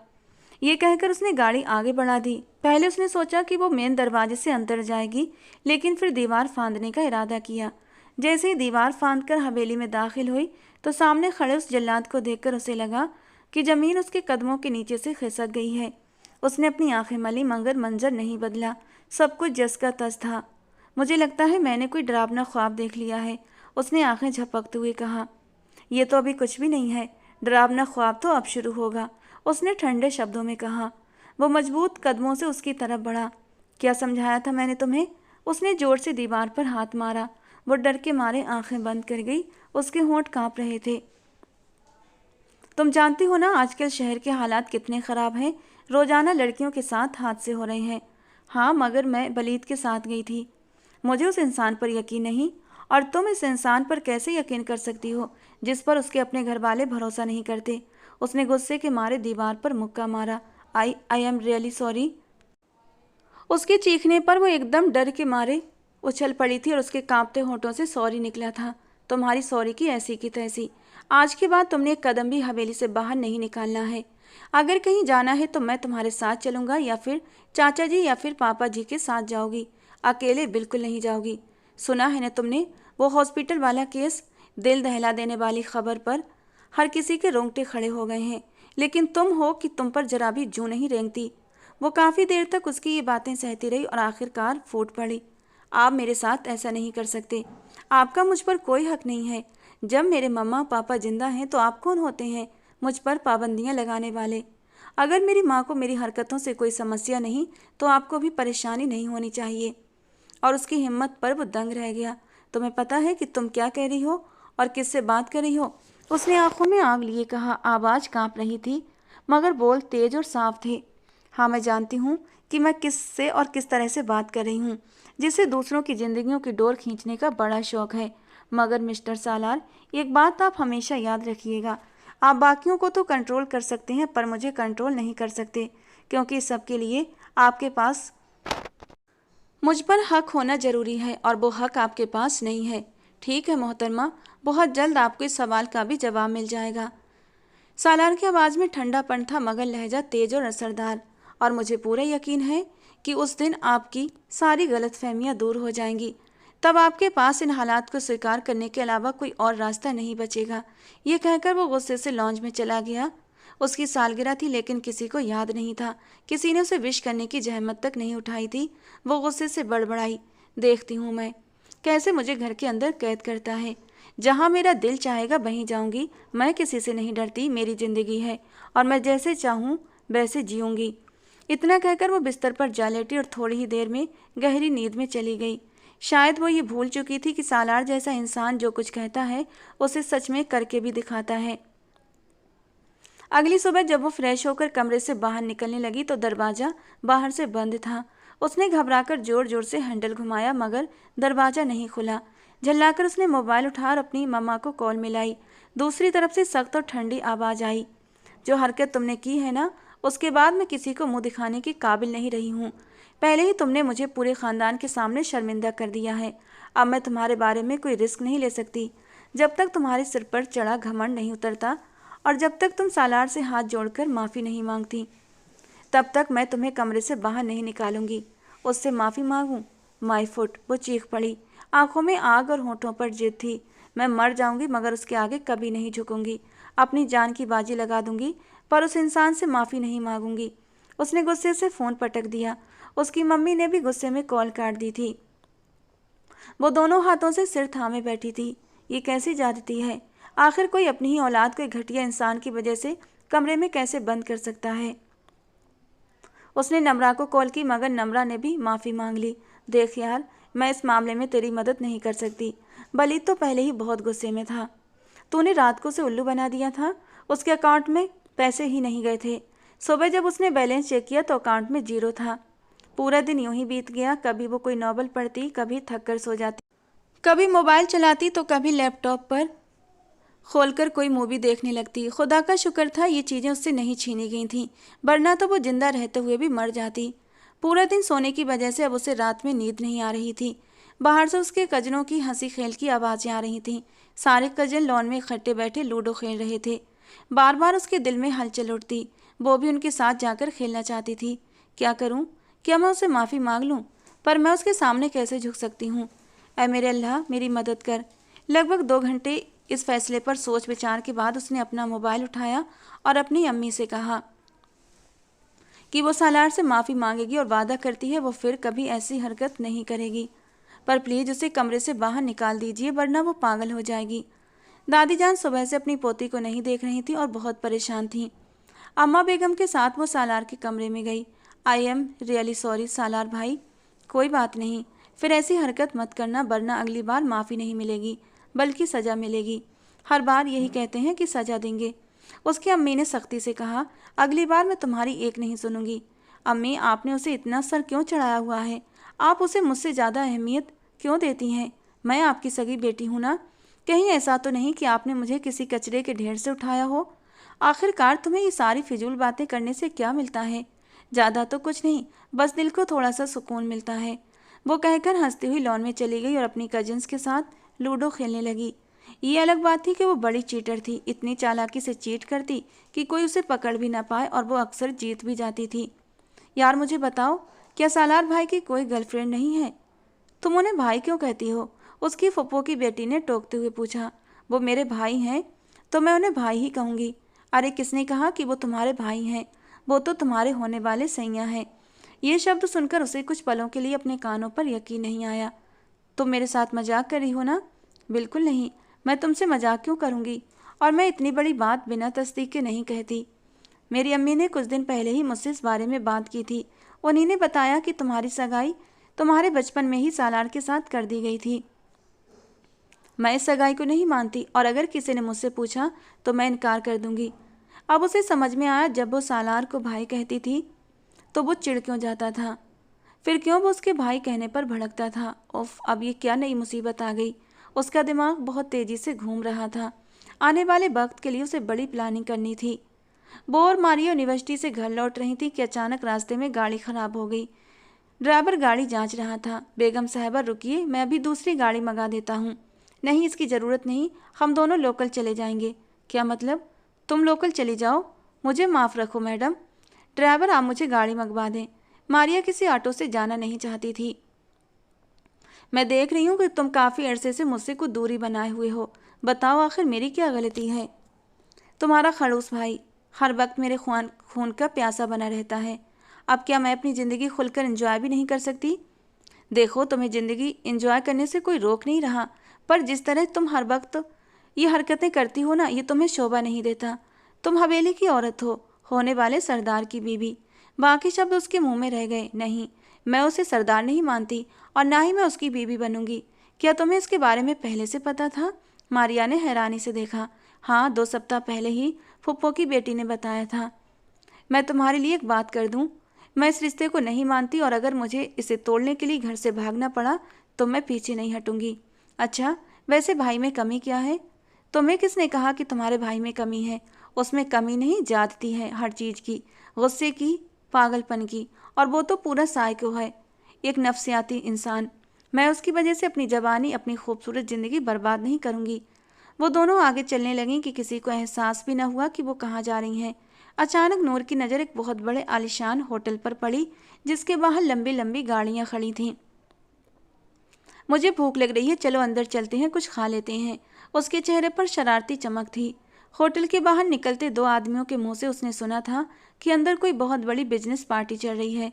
ये कहकर उसने गाड़ी आगे बढ़ा दी। पहले उसने सोचा कि वो मेन दरवाजे से अंदर जाएगी, लेकिन फिर दीवार फांदने का इरादा किया। जैसे ही दीवार फांद कर हवेली में दाखिल हुई तो सामने खड़े उस जल्लाद को देखकर उसे लगा कि ज़मीन उसके कदमों के नीचे से खिसक गई है। उसने अपनी आंखें मली मगर मंजर नहीं बदला। सब कुछ जस का तस था। मुझे लगता है मैंने कोई डरावना ख्वाब देख लिया है, उसने आंखें झपकते हुए कहा। यह तो अभी कुछ भी नहीं है, डरावना ख्वाब तो अब शुरू होगा, उसने ठंडे शब्दों में कहा। वो मजबूत कदमों से उसकी तरफ बढ़ा। क्या समझाया था मैंने तुम्हें? उसने जोर से दीवार पर हाथ मारा। वो डर के मारे आंखें बंद कर गई, उसके होंठ कांप रहे थे। तुम जानती हो ना आजकल शहर के हालात कितने ख़राब हैं। रोज़ाना लड़कियों के साथ हादसे हो रहे हैं। हाँ मगर मैं बलीद के साथ गई थी। मुझे उस इंसान पर यकीन नहीं। और तुम इस इंसान पर कैसे यकीन कर सकती हो जिस पर उसके अपने घर वाले भरोसा नहीं करते? उसने गुस्से के मारे दीवार पर मुक्का मारा। I am really sorry. उसके चीखने पर वो एकदम डर के मारे उछल पड़ी थी और उसके कांपते होंठों से सॉरी निकला था। तुम्हारी सॉरी की ऐसी की तैसी। आज के बाद तुमने एक कदम भी हवेली से बाहर नहीं निकालना है। अगर कहीं जाना है तो मैं तुम्हारे साथ चलूंगा या फिर चाचा जी या फिर पापा जी के साथ जाओगी। अकेले बिल्कुल नहीं जाओगी। सुना है ना तुमने वो हॉस्पिटल वाला केस? दिल दहला देने वाली खबर पर हर किसी के रोंगटे खड़े हो गए हैं, लेकिन तुम हो कि तुम पर जरा भी जूं नहीं रेंगती। वो काफ़ी देर तक उसकी ये बातें सहती रही और आखिरकार फूट पड़ी। आप मेरे साथ ऐसा नहीं कर सकते। आपका मुझ पर कोई हक नहीं है। जब मेरे मम्मा पापा जिंदा हैं तो आप कौन होते हैं मुझ पर पाबंदियां लगाने वाले? अगर मेरी माँ को मेरी हरकतों से कोई समस्या नहीं तो आपको भी परेशानी नहीं होनी चाहिए। और उसकी हिम्मत पर वो दंग रह गया। तुम्हें पता है कि तुम क्या कह रही हो और किससे बात कर रही हो? उसने आंखों में आग लिए कहा। आवाज़ कांप रही थी मगर बोल तेज और साफ थे। हाँ मैं जानती हूँ कि मैं किससे और किस तरह से बात कर रही हूँ, जिसे दूसरों की जिंदगियों की डोर खींचने का बड़ा शौक है। मगर मिस्टर सालार, एक बात आप हमेशा याद रखिएगा, आप बाकियों को तो कंट्रोल कर सकते हैं पर मुझे कंट्रोल नहीं कर सकते, क्योंकि इस सब के लिए आपके पास मुझ पर हक होना जरूरी है और वो हक आपके पास नहीं है। ठीक है मोहतरमा, बहुत जल्द आपको इस सवाल का भी जवाब मिल जाएगा। सालार की आवाज़ में ठंडापन था मगर लहजा तेज और असरदार। और मुझे पूरा यकीन है कि उस दिन आपकी सारी गलतफहमियां दूर हो जाएंगी। तब आपके पास इन हालात को स्वीकार करने के अलावा कोई और रास्ता नहीं बचेगा। ये कहकर वो गुस्से से लॉन्ज में चला गया। उसकी सालगिरह थी लेकिन किसी को याद नहीं था। किसी ने उसे विश करने की जहमत तक नहीं उठाई थी। वो गुस्से से बड़बड़ाई, देखती हूँ मैं कैसे मुझे घर के अंदर कैद करता है। जहाँ मेरा दिल चाहेगा वहीं जाऊंगी। मैं किसी से नहीं डरती, मेरी जिंदगी है और मैं जैसे चाहूँ वैसे जीऊँगी। इतना कहकर वो बिस्तर पर जा लेटी और थोड़ी ही देर में गहरी नींद में चली गई। शायद वो ये भूल चुकी थी कि सालार जैसा इंसान जो कुछ कहता है उसे सच में करके भी दिखाता है। अगली सुबह जब वो फ्रेश होकर कमरे से बाहर निकलने लगी तो दरवाजा बाहर से बंद था। उसने घबराकर जोर जोर से हैंडल घुमाया मगर दरवाजा नहीं खुला। झल्लाकर उसने मोबाइल उठा और अपनी मम्मा को कॉल मिलाई। दूसरी तरफ से सख्त और ठंडी आवाज़ आई, जो हरकत तुमने की है ना, उसके बाद मैं किसी को मुंह दिखाने के काबिल नहीं रही हूँ। पहले ही तुमने मुझे पूरे ख़ानदान के सामने शर्मिंदा कर दिया है। अब मैं तुम्हारे बारे में कोई रिस्क नहीं ले सकती। जब तक तुम्हारे सिर पर चढ़ा घमंड नहीं उतरता और जब तक तुम सालार से हाथ जोड़कर माफ़ी नहीं मांगती, तब तक मैं तुम्हें कमरे से बाहर नहीं निकालूंगी। उससे माफ़ी मांगूं? माय फुट, वो चीख पड़ी। आंखों में आग और होठों पर जिद थी। मैं मर जाऊंगी मगर उसके आगे कभी नहीं झुकूंगी। अपनी जान की बाजी लगा दूंगी पर उस इंसान से माफ़ी नहीं मांगूंगी। उसने गुस्से से फ़ोन पटक दिया। उसकी मम्मी ने भी गुस्से में कॉल काट दी थी। वो दोनों हाथों से सिर थामे बैठी थी। ये कैसी ज्यादती है? आखिर कोई अपनी ही औलाद को एक घटिया इंसान की वजह से कमरे में कैसे बंद कर सकता है? उसने नम्रा को कॉल की मगर नम्रा ने भी माफ़ी मांग ली। देख यार, मैं इस मामले में तेरी मदद नहीं कर सकती। बलीद तो पहले ही बहुत गुस्से में था। तूने रात को उसे उल्लू बना दिया था। उसके अकाउंट में पैसे ही नहीं गए थे। सुबह जब उसने बैलेंस चेक किया तो अकाउंट में 0 था। पूरा दिन यूं ही बीत गया। कभी वो कोई नॉवल पढ़ती, कभी थक कर सो जाती, कभी मोबाइल चलाती तो कभी लैपटॉप पर खोलकर कोई मूवी देखने लगती। खुदा का शुक्र था ये चीज़ें उससे नहीं छीनी गई थीं, वरना तो वो जिंदा रहते हुए भी मर जाती। पूरा दिन सोने की वजह से अब उसे रात में नींद नहीं आ रही थी। बाहर से उसके कजनों की हंसी खेल की आवाज़ें आ रही थीं। सारे कजन लॉन में इकट्ठे बैठे लूडो खेल रहे थे। बार बार उसके दिल में हलचल उठती। वो भी उनके साथ जाकर खेलना चाहती थी। क्या करूं? क्या मैं उसे माफ़ी मांग लूं? पर मैं उसके सामने कैसे झुक सकती हूँ? ऐ मेरे अल्लाह, मेरी मदद कर। लगभग 2 घंटे इस फैसले पर सोच विचार के बाद उसने अपना मोबाइल उठाया और अपनी अम्मी से कहा कि वो सालार से माफ़ी मांगेगी और वादा करती है वो फिर कभी ऐसी हरकत नहीं करेगी। पर प्लीज़ उसे कमरे से बाहर निकाल दीजिए वरना वो पागल हो जाएगी। दादी जान सुबह से अपनी पोती को नहीं देख रही थी और बहुत परेशान थी। अम्मा बेगम के साथ वो सालार के कमरे में गई। आई एम रियली सॉरी सालार भाई। कोई बात नहीं, फिर ऐसी हरकत मत करना वरना अगली बार माफ़ी नहीं मिलेगी बल्कि सज़ा मिलेगी। हर बार यही कहते हैं कि सज़ा देंगे। उसकी अम्मी ने सख्ती से कहा, अगली बार मैं तुम्हारी एक नहीं सुनूंगी। अम्मी, आपने उसे इतना सर क्यों चढ़ाया हुआ है? आप उसे मुझसे ज़्यादा अहमियत क्यों देती हैं? मैं आपकी सगी बेटी हूँ ना। कहीं ऐसा तो नहीं कि आपने मुझे किसी कचरे के ढेर से उठाया हो? आखिरकार तुम्हें ये सारी फिजूल बातें करने से क्या मिलता है? ज़्यादा तो कुछ नहीं, बस दिल को थोड़ा सा सुकून मिलता है। वो कहकर हंसती हुई लॉन में चली गई और अपनी कजिन्स के साथ लूडो खेलने लगी। ये अलग बात थी कि वो बड़ी चीटर थी। इतनी चालाकी से चीट करती कि कोई उसे पकड़ भी ना पाए और वो अक्सर जीत भी जाती थी। यार मुझे बताओ, क्या सालार भाई की कोई गर्लफ्रेंड नहीं है? तुम उन्हें भाई क्यों कहती हो? उसकी फुप्पो की बेटी ने टोकते हुए पूछा। वो मेरे भाई हैं तो मैं उन्हें भाई ही कहूँगी। अरे किसने कहा कि वो तुम्हारे भाई हैं? वो तो तुम्हारे होने वाले सैया हैं। ये शब्द सुनकर उसे कुछ पलों के लिए अपने कानों पर यकीन नहीं आया। तुम मेरे साथ मजाक कर रही हो ना? बिल्कुल नहीं, मैं तुमसे मजाक क्यों करूँगी? और मैं इतनी बड़ी बात बिना तस्दीक के नहीं कहती। मेरी अम्मी ने कुछ दिन पहले ही मुझसे इस बारे में बात की थी। उन्हीं ने बताया कि तुम्हारी सगाई तुम्हारे बचपन में ही सालार के साथ कर दी गई थी। मैं इस सगाई को नहीं मानती और अगर किसी ने मुझसे पूछा तो मैं इनकार कर दूंगी। अब उसे समझ में आया जब वो सालार को भाई कहती थी तो वो चिढ़ क्यों जाता था, फिर क्यों वो उसके भाई कहने पर भड़कता था। उफ, अब ये क्या नई मुसीबत आ गई। उसका दिमाग बहुत तेज़ी से घूम रहा था। आने वाले वक्त के लिए उसे बड़ी प्लानिंग करनी थी। वो और मारिया यूनिवर्सिटी से घर लौट रही थी कि अचानक रास्ते में गाड़ी खराब हो गई। ड्राइवर गाड़ी जांच रहा था। बेगम साहबा रुकिए, मैं अभी दूसरी गाड़ी मंगा देता हूँ। नहीं, इसकी ज़रूरत नहीं, हम दोनों लोकल चले जाएंगे। क्या मतलब? तुम लोकल चली जाओ? मुझे माफ़ रखो मैडम। ड्राइवर, आप मुझे गाड़ी मंगवा दें। मारिया किसी ऑटो से जाना नहीं चाहती थी। मैं देख रही हूँ कि तुम काफ़ी अरसे से मुझसे कुछ दूरी बनाए हुए हो। बताओ आखिर मेरी क्या गलती है? तुम्हारा खड़ूस भाई हर वक्त मेरे खून का प्यासा बना रहता है। अब क्या मैं अपनी ज़िंदगी खुलकर एंजॉय भी नहीं कर सकती? देखो, तुम्हें ज़िंदगी एंजॉय करने से कोई रोक नहीं रहा, पर जिस तरह तुम हर वक्त ये हरकतें करती हो ना, ये तुम्हें शोभा नहीं देता। तुम हवेली की औरत हो, होने वाले सरदार की बीवी। बाकी शब्द उसके मुंह में रह गए। नहीं, मैं उसे सरदार नहीं मानती और ना ही मैं उसकी बीवी बनूंगी। क्या तुम्हें इसके बारे में पहले से पता था? मारिया ने हैरानी से देखा। हाँ, 2 सप्ताह पहले ही फुप्पो की बेटी ने बताया था। मैं तुम्हारे लिए एक बात कर दूं, मैं इस रिश्ते को नहीं मानती और अगर मुझे इसे तोड़ने के लिए घर से भागना पड़ा तो मैं पीछे नहीं हटूंगी। अच्छा, वैसे भाई में कमी क्या है? तुम्हें किसने कहा कि तुम्हारे भाई में कमी है? उसमें कमी नहीं, ज्यादती है हर चीज की, गुस्से की, पागलपन की, और वो तो पूरा साइको है, एक नफसियाती इंसान। मैं उसकी वजह से अपनी जवानी, अपनी खूबसूरत जिंदगी बर्बाद नहीं करूंगी। वो दोनों आगे चलने लगीं कि किसी को एहसास भी न हुआ कि वो कहाँ जा रही हैं। अचानक नूर की नज़र एक बहुत बड़े आलीशान होटल पर पड़ी जिसके बाहर लंबी लंबी गाड़ियां खड़ी थीं। मुझे भूख लग रही है, चलो अंदर चलते हैं, कुछ खा लेते हैं। उसके चेहरे पर शरारती चमक थी। होटल के बाहर निकलते 2 आदमियों के मुंह से उसने सुना था कि अंदर कोई बहुत बड़ी बिजनेस पार्टी चल रही है।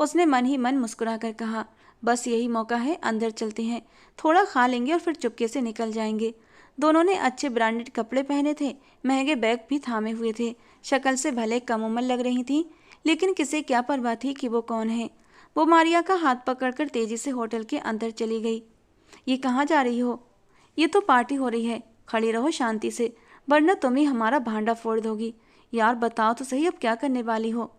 उसने मन ही मन मुस्कुराकर कहा, बस यही मौका है, अंदर चलते हैं, थोड़ा खा लेंगे और फिर चुपके से निकल जाएंगे। दोनों ने अच्छे ब्रांडेड कपड़े पहने थे, महंगे बैग भी थामे हुए थे, शक्ल से भले कम उम्र लग रही थी, लेकिन किसे क्या परवाह थी कि वो कौन है। वो मारिया का हाथ पकड़कर तेजी से होटल के अंदर चली गई। ये कहाँ जा रही हो? ये तो पार्टी हो रही है, खड़ी रहो शांति से, वरना तुम ही हमारा भांडा फोड़ दोगी। यार बताओ तो सही, अब क्या करने वाली हो?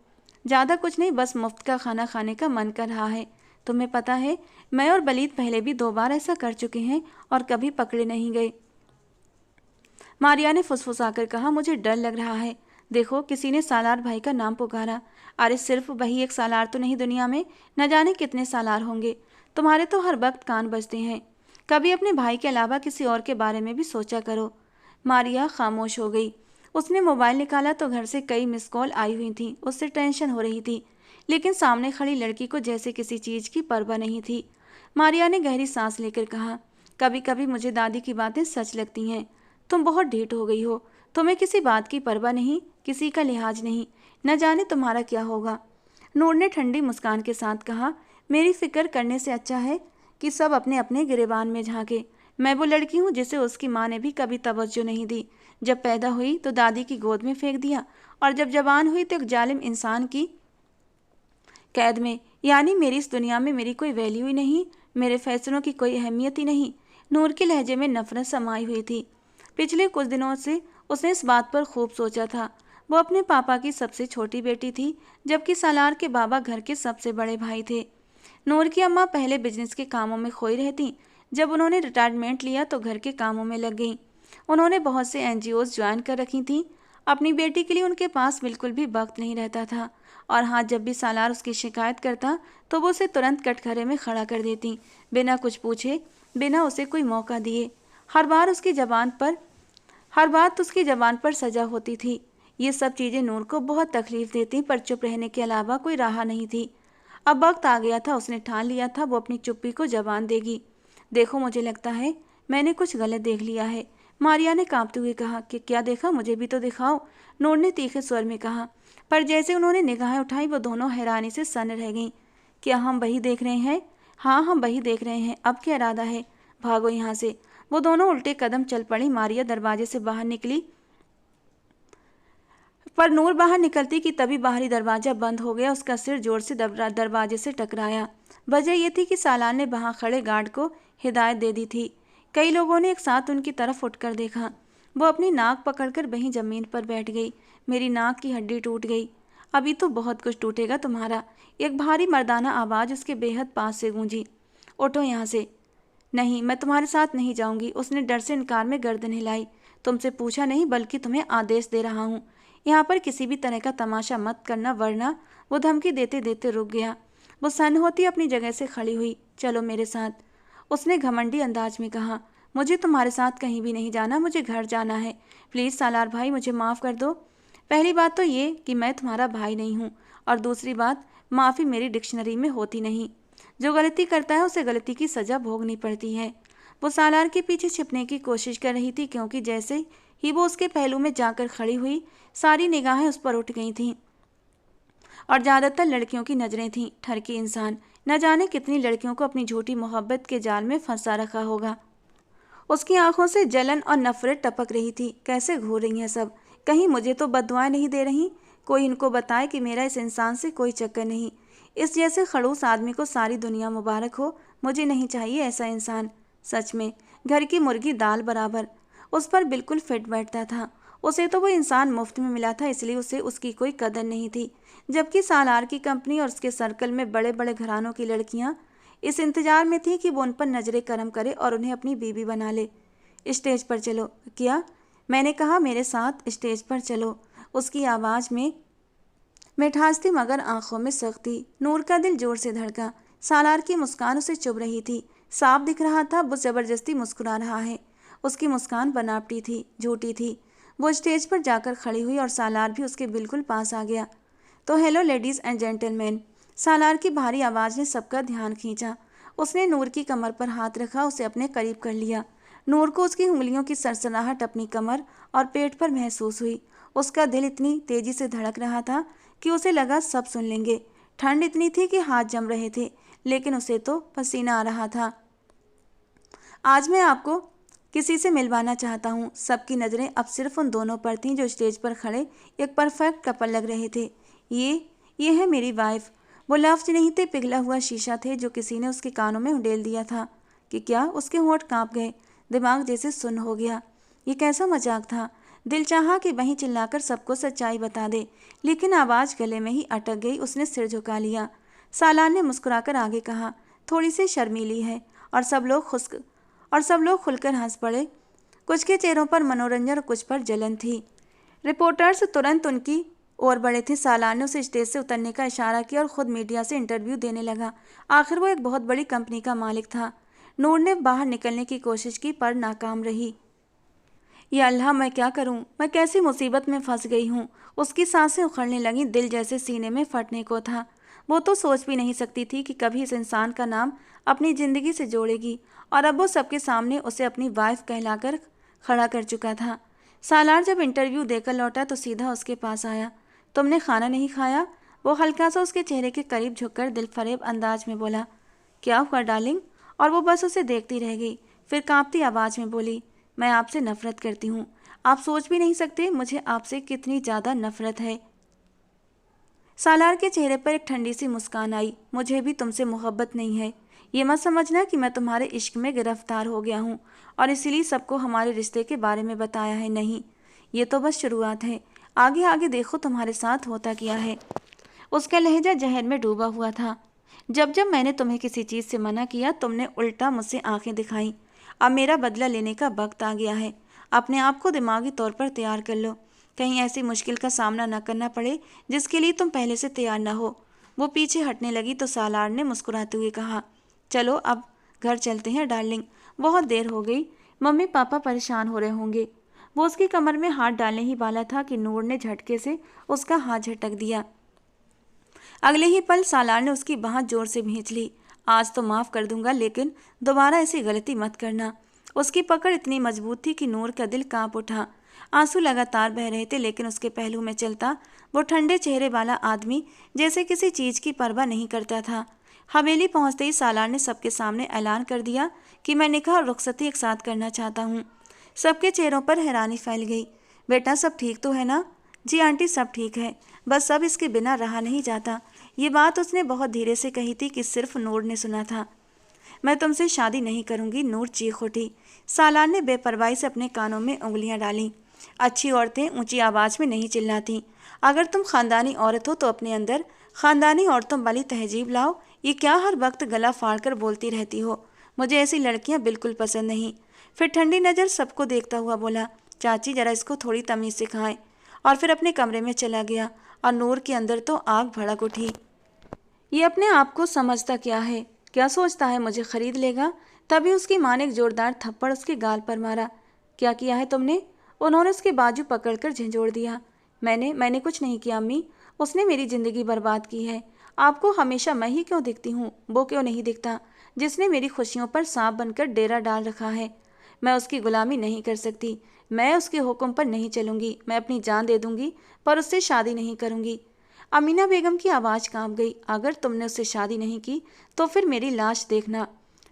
ज़्यादा कुछ नहीं, बस मुफ्त का खाना खाने का मन कर रहा है। तुम्हें पता है, मैं और बलीद पहले भी 2 बार ऐसा कर चुके हैं और कभी पकड़े नहीं गए। मारिया ने फुसफुसाकर कहा, मुझे डर लग रहा है। देखो, किसी ने सालार भाई का नाम पुकारा। अरे सिर्फ वही एक सालार तो नहीं दुनिया में, न जाने कितने सालार होंगे। तुम्हारे तो हर वक्त कान बजते हैं। कभी अपने भाई के अलावा किसी और के बारे में भी सोचा करो। मारिया खामोश हो गई। उसने मोबाइल निकाला तो घर से कई मिस कॉल आई हुई थी। उससे टेंशन हो रही थी, लेकिन सामने खड़ी लड़की को जैसे किसी चीज़ की परवाह नहीं थी। मारिया ने गहरी सांस लेकर कहा, कभी कभी मुझे दादी की बातें सच लगती हैं। तुम बहुत ढीठ हो गई हो, तुम्हें किसी बात की परवाह नहीं, किसी का लिहाज नहीं, न जाने तुम्हारा क्या होगा। नूर ने ठंडी मुस्कान के साथ कहा, मेरी फिक्र करने से अच्छा है कि सब अपने अपने गिरेबान में झांके। मैं वो लड़की हूँ जिसे उसकी माँ ने भी कभी तवज्जो नहीं दी। जब पैदा हुई तो दादी की गोद में फेंक दिया, और जब जवान हुई तो एक जालिम इंसान की कैद में। यानी मेरी इस दुनिया में मेरी कोई वैल्यू ही नहीं, मेरे फैसलों की कोई अहमियत ही नहीं। नूर के लहजे में नफरत समाई हुई थी। पिछले कुछ दिनों से उसने इस बात पर खूब सोचा था। वो अपने पापा की सबसे छोटी बेटी थी, जबकि सालार के बाबा घर के सबसे बड़े भाई थे। नूर की अम्मा पहले बिजनेस के कामों में खोई रहती, जब उन्होंने रिटायरमेंट लिया तो घर के कामों में लग गईं। उन्होंने बहुत से एनजीओज ज्वाइन कर रखी थीं। अपनी बेटी के लिए उनके पास बिल्कुल भी वक्त नहीं रहता था। और हाँ, जब भी सालार उसकी शिकायत करता तो वो उसे तुरंत कटघरे में खड़ा कर देती, बिना कुछ पूछे, बिना उसे कोई मौका दिए। हर बार उसकी जबान पर हर बात उसकी जबान पर सजा होती थी। ये सब चीज़ें नूर को बहुत तकलीफ देती, पर चुप रहने के अलावा कोई राह नहीं थी। अब वक्त आ गया था, उसने ठान लिया था वो अपनी चुप्पी को जबान देगी। देखो, मुझे लगता है मैंने कुछ गलत देख लिया है, मारिया ने कांपते हुए कहा। कि क्या देखा, मुझे भी तो दिखाओ, नूर ने तीखे स्वर में कहा। पर जैसे उन्होंने निगाहें उठाई वो दोनों हैरानी से सन्न रह गईं। क्या हम वही देख रहे हैं? हाँ, हम वही देख रहे हैं। अब क्या इरादा है? भागो यहाँ से। वो दोनों उल्टे कदम चल पड़ी। मारिया दरवाजे से बाहर निकली, पर नूर बाहर निकलती कि तभी बाहरी दरवाजा बंद हो गया। उसका सिर जोर से दरवाजे से टकराया। वजह यह थी कि सालार ने वहां खड़े गार्ड को हिदायत दे दी थी। कई लोगों ने एक साथ उनकी तरफ उठकर देखा। वो अपनी नाक पकड़कर वहीं जमीन पर बैठ गई। मेरी नाक की हड्डी टूट गई। अभी तो बहुत कुछ टूटेगा तुम्हारा। एक भारी मर्दाना आवाज़ उसके बेहद पास से गूंजी। उठो यहाँ से। नहीं, मैं तुम्हारे साथ नहीं जाऊंगी। उसने डर से इनकार में गर्दन हिलाई। तुमसे पूछा नहीं, बल्कि तुम्हें आदेश दे रहा हूँ, यहाँ पर किसी भी तरह का तमाशा मत करना, वरना। वो धमकी देते देते रुक गया। वो सन्न होती अपनी जगह से खड़ी हुई। चलो मेरे साथ, उसने घमंडी अंदाज में कहा। मुझे तुम्हारे साथ कहीं भी नहीं जाना, मुझे घर जाना है। प्लीज़ सालार भाई, मुझे माफ़ कर दो। पहली बात तो ये कि मैं तुम्हारा भाई नहीं हूँ, और दूसरी बात, माफ़ी मेरी डिक्शनरी में होती नहीं। जो गलती करता है उसे गलती की सज़ा भोगनी पड़ती है। वो सालार के पीछे छिपने की कोशिश कर रही थी, क्योंकि जैसे ही वो उसके पहलू में जाकर खड़ी हुई, सारी निगाहें उस पर उठ गई थीं, और ज़्यादातर लड़कियों की नज़रें थीं। ठरकी इंसान, न जाने कितनी लड़कियों को अपनी झूठी मोहब्बत के जाल में फंसा रखा होगा। उसकी आंखों से जलन और नफरत टपक रही थी। कैसे घूर रही हैं सब, कहीं मुझे तो बद्दुआएं नहीं दे रही। कोई इनको बताए कि मेरा इस इंसान से कोई चक्कर नहीं। इस जैसे खड़ूस आदमी को सारी दुनिया मुबारक हो। मुझे नहीं चाहिए ऐसा इंसान। सच में घर की मुर्गी दाल बराबर। उस पर बिल्कुल फिट बैठता था। उसे तो वो इंसान मुफ्त में मिला था, इसलिए उसे उसकी कोई कदर नहीं थी। जबकि सालार की कंपनी और उसके सर्कल में बड़े बड़े घरानों की लड़कियां इस इंतजार में थी कि वो उन पर नजरें करम करे और उन्हें अपनी बीवी बना ले। स्टेज पर चलो। क्या? मैंने कहा मेरे साथ स्टेज पर चलो। उसकी आवाज़ में मिठास थी मगर आंखों में सख्ती। नूर का दिल जोर से धड़का। सालार की मुस्कान उसे चुभ रही थी। साफ दिख रहा था वो जबरदस्ती मुस्कुरा रहा है। उसकी मुस्कान बनावटी थी, झूठी थी। वो स्टेज पर जाकर खड़ी हुई और सालार भी उसके बिल्कुल पास आ गया। तो हेलो लेडीज एंड जेंटलमैन। सालार की भारी आवाज़ ने सबका ध्यान खींचा। उसने नूर की कमर पर हाथ रखा, उसे अपने करीब कर लिया। नूर को उसकी उंगलियों की सरसराहट अपनी कमर और पेट पर महसूस हुई। उसका दिल इतनी तेजी से धड़क रहा था कि उसे लगा सब सुन लेंगे। ठंड इतनी थी कि हाथ जम रहे थे, लेकिन उसे तो पसीना आ रहा था। आज मैं आपको किसी से मिलवाना चाहता हूँ। सबकी नज़रें अब सिर्फ उन दोनों पर थीं जो स्टेज पर खड़े एक परफेक्ट कपल लग रहे थे। ये है मेरी वाइफ। वो लफ्ज नहीं थे, पिघला हुआ शीशा थे जो किसी ने उसके कानों में उड़ेल दिया था। कि क्या? उसके होंठ कांप गए। दिमाग जैसे सुन्न हो गया। ये कैसा मजाक था? दिल चाहा कि वहीं चिल्लाकर सबको सच्चाई बता दे, लेकिन आवाज़ गले में ही अटक गई। उसने सिर झुका लिया। सालान ने मुस्कुराकर आगे कहा, थोड़ी सी शर्मीली है। और सब लोग खुलकर हंस पड़े। कुछ के चेहरों पर मनोरंजन और कुछ पर जलन थी। रिपोर्टर्स तुरंत उनकी ओर बढ़े थे। सालान ने उसे स्टेज से उतरने का इशारा किया और खुद मीडिया से इंटरव्यू देने लगा। आखिर वो एक बहुत बड़ी कंपनी का मालिक था। नूर ने बाहर निकलने की कोशिश की पर नाकाम रही। या अल्लाह, मैं क्या करूं? मैं कैसी मुसीबत में फंस गई हूं। उसकी सांसें उखड़ने लगीं, दिल जैसे सीने में फटने को था। वो तो सोच भी नहीं सकती थी कि कभी इस इंसान का नाम अपनी ज़िंदगी से जोड़ेगी, और अब वो सबके सामने उसे अपनी वाइफ कहलाकर खड़ा कर चुका था। सालार जब इंटरव्यू देकर लौटा तो सीधा उसके पास आया। तुमने खाना नहीं खाया? वो हल्का सा उसके चेहरे के करीब झुककर दिलफरेब अंदाज में बोला। क्या हुआ डार्लिंग? और वो बस उसे देखती रह गई। फिर कांपती आवाज़ में बोली, मैं आपसे नफरत करती हूँ। आप सोच भी नहीं सकते मुझे आपसे कितनी ज़्यादा नफरत है। सालार के चेहरे पर एक ठंडी सी मुस्कान आई। मुझे भी तुमसे मोहब्बत नहीं है। ये मत समझना कि मैं तुम्हारे इश्क में गिरफ्तार हो गया हूँ और इसीलिए सबको हमारे रिश्ते के बारे में बताया है। नहीं, ये तो बस शुरुआत है। आगे आगे देखो तुम्हारे साथ होता क्या है। उसका लहजा जहर में डूबा हुआ था। जब जब मैंने तुम्हें किसी चीज़ से मना किया, तुमने उल्टा मुझसे आंखें दिखाई। अब मेरा बदला लेने का वक्त आ गया है। अपने आप को दिमागी तौर पर तैयार कर लो, कहीं ऐसी मुश्किल का सामना न करना पड़े जिसके लिए तुम पहले से तैयार न हो। वो पीछे हटने लगी तो सालार ने मुस्कुराते हुए कहा, चलो अब घर चलते हैं डार्लिंग, बहुत देर हो गई। मम्मी पापा परेशान हो रहे होंगे। वो उसकी कमर में हाथ डालने ही वाला था कि नूर ने झटके से उसका हाथ झटक दिया। अगले ही पल सालार ने उसकी बांह जोर से भींच ली। आज तो माफ़ कर दूंगा, लेकिन दोबारा ऐसी गलती मत करना। उसकी पकड़ इतनी मजबूत थी कि नूर का दिल कांप उठा। आंसू लगातार बह रहे थे, लेकिन उसके पहलू में चलता वो ठंडे चेहरे वाला आदमी जैसे किसी चीज़ की परवाह नहीं करता था। हवेली पहुंचते ही सालार ने सबके सामने ऐलान कर दिया कि मैं निकाह और रुखसती एक साथ करना चाहता हूँ। सबके चेहरों पर हैरानी फैल गई। बेटा सब ठीक तो है ना? जी आंटी, सब ठीक है, बस अब इसके बिना रहा नहीं जाता। ये बात उसने बहुत धीरे से कही थी कि सिर्फ नूर ने सुना था। मैं तुमसे शादी नहीं करूंगी, नूर चीख उठी। सालार ने बेपरवाही से अपने कानों में उंगलियां डालीं। अच्छी औरतें ऊंची आवाज़ में नहीं चिल्लाती। अगर तुम खानदानी औरत हो तो अपने अंदर खानदानी औरतों वाली तहजीब लाओ। ये क्या हर वक्त गला फाड़ कर बोलती रहती हो? मुझे ऐसी लड़कियां बिल्कुल पसंद नहीं। फिर ठंडी नज़र सबको देखता हुआ बोला, चाची जरा इसको थोड़ी तमीज़ सिखाएं। और फिर अपने कमरे में चला गया और नूर के अंदर तो आग भड़क उठी। ये अपने आप को समझता क्या है? क्या सोचता है मुझे खरीद लेगा? तभी उसकी माँ ने एक जोरदार थप्पड़ उसके गाल पर मारा। क्या किया है तुमने? उन्होंने उसके बाजू पकड़कर झंझोड़ दिया। मैंने कुछ नहीं किया अम्मी। उसने मेरी ज़िंदगी बर्बाद की है। आपको हमेशा मैं ही क्यों दिखती हूँ? वो क्यों नहीं दिखता जिसने मेरी खुशियों पर सांप बनकर डेरा डाल रखा है? मैं उसकी गुलामी नहीं कर सकती। मैं उसके हुक्म पर नहीं चलूँगी। मैं अपनी जान दे दूँगी पर उससे शादी नहीं करूँगी। अमीना बेगम की आवाज़ कांप गई। अगर तुमने उससे शादी नहीं की तो फिर मेरी लाश देखना।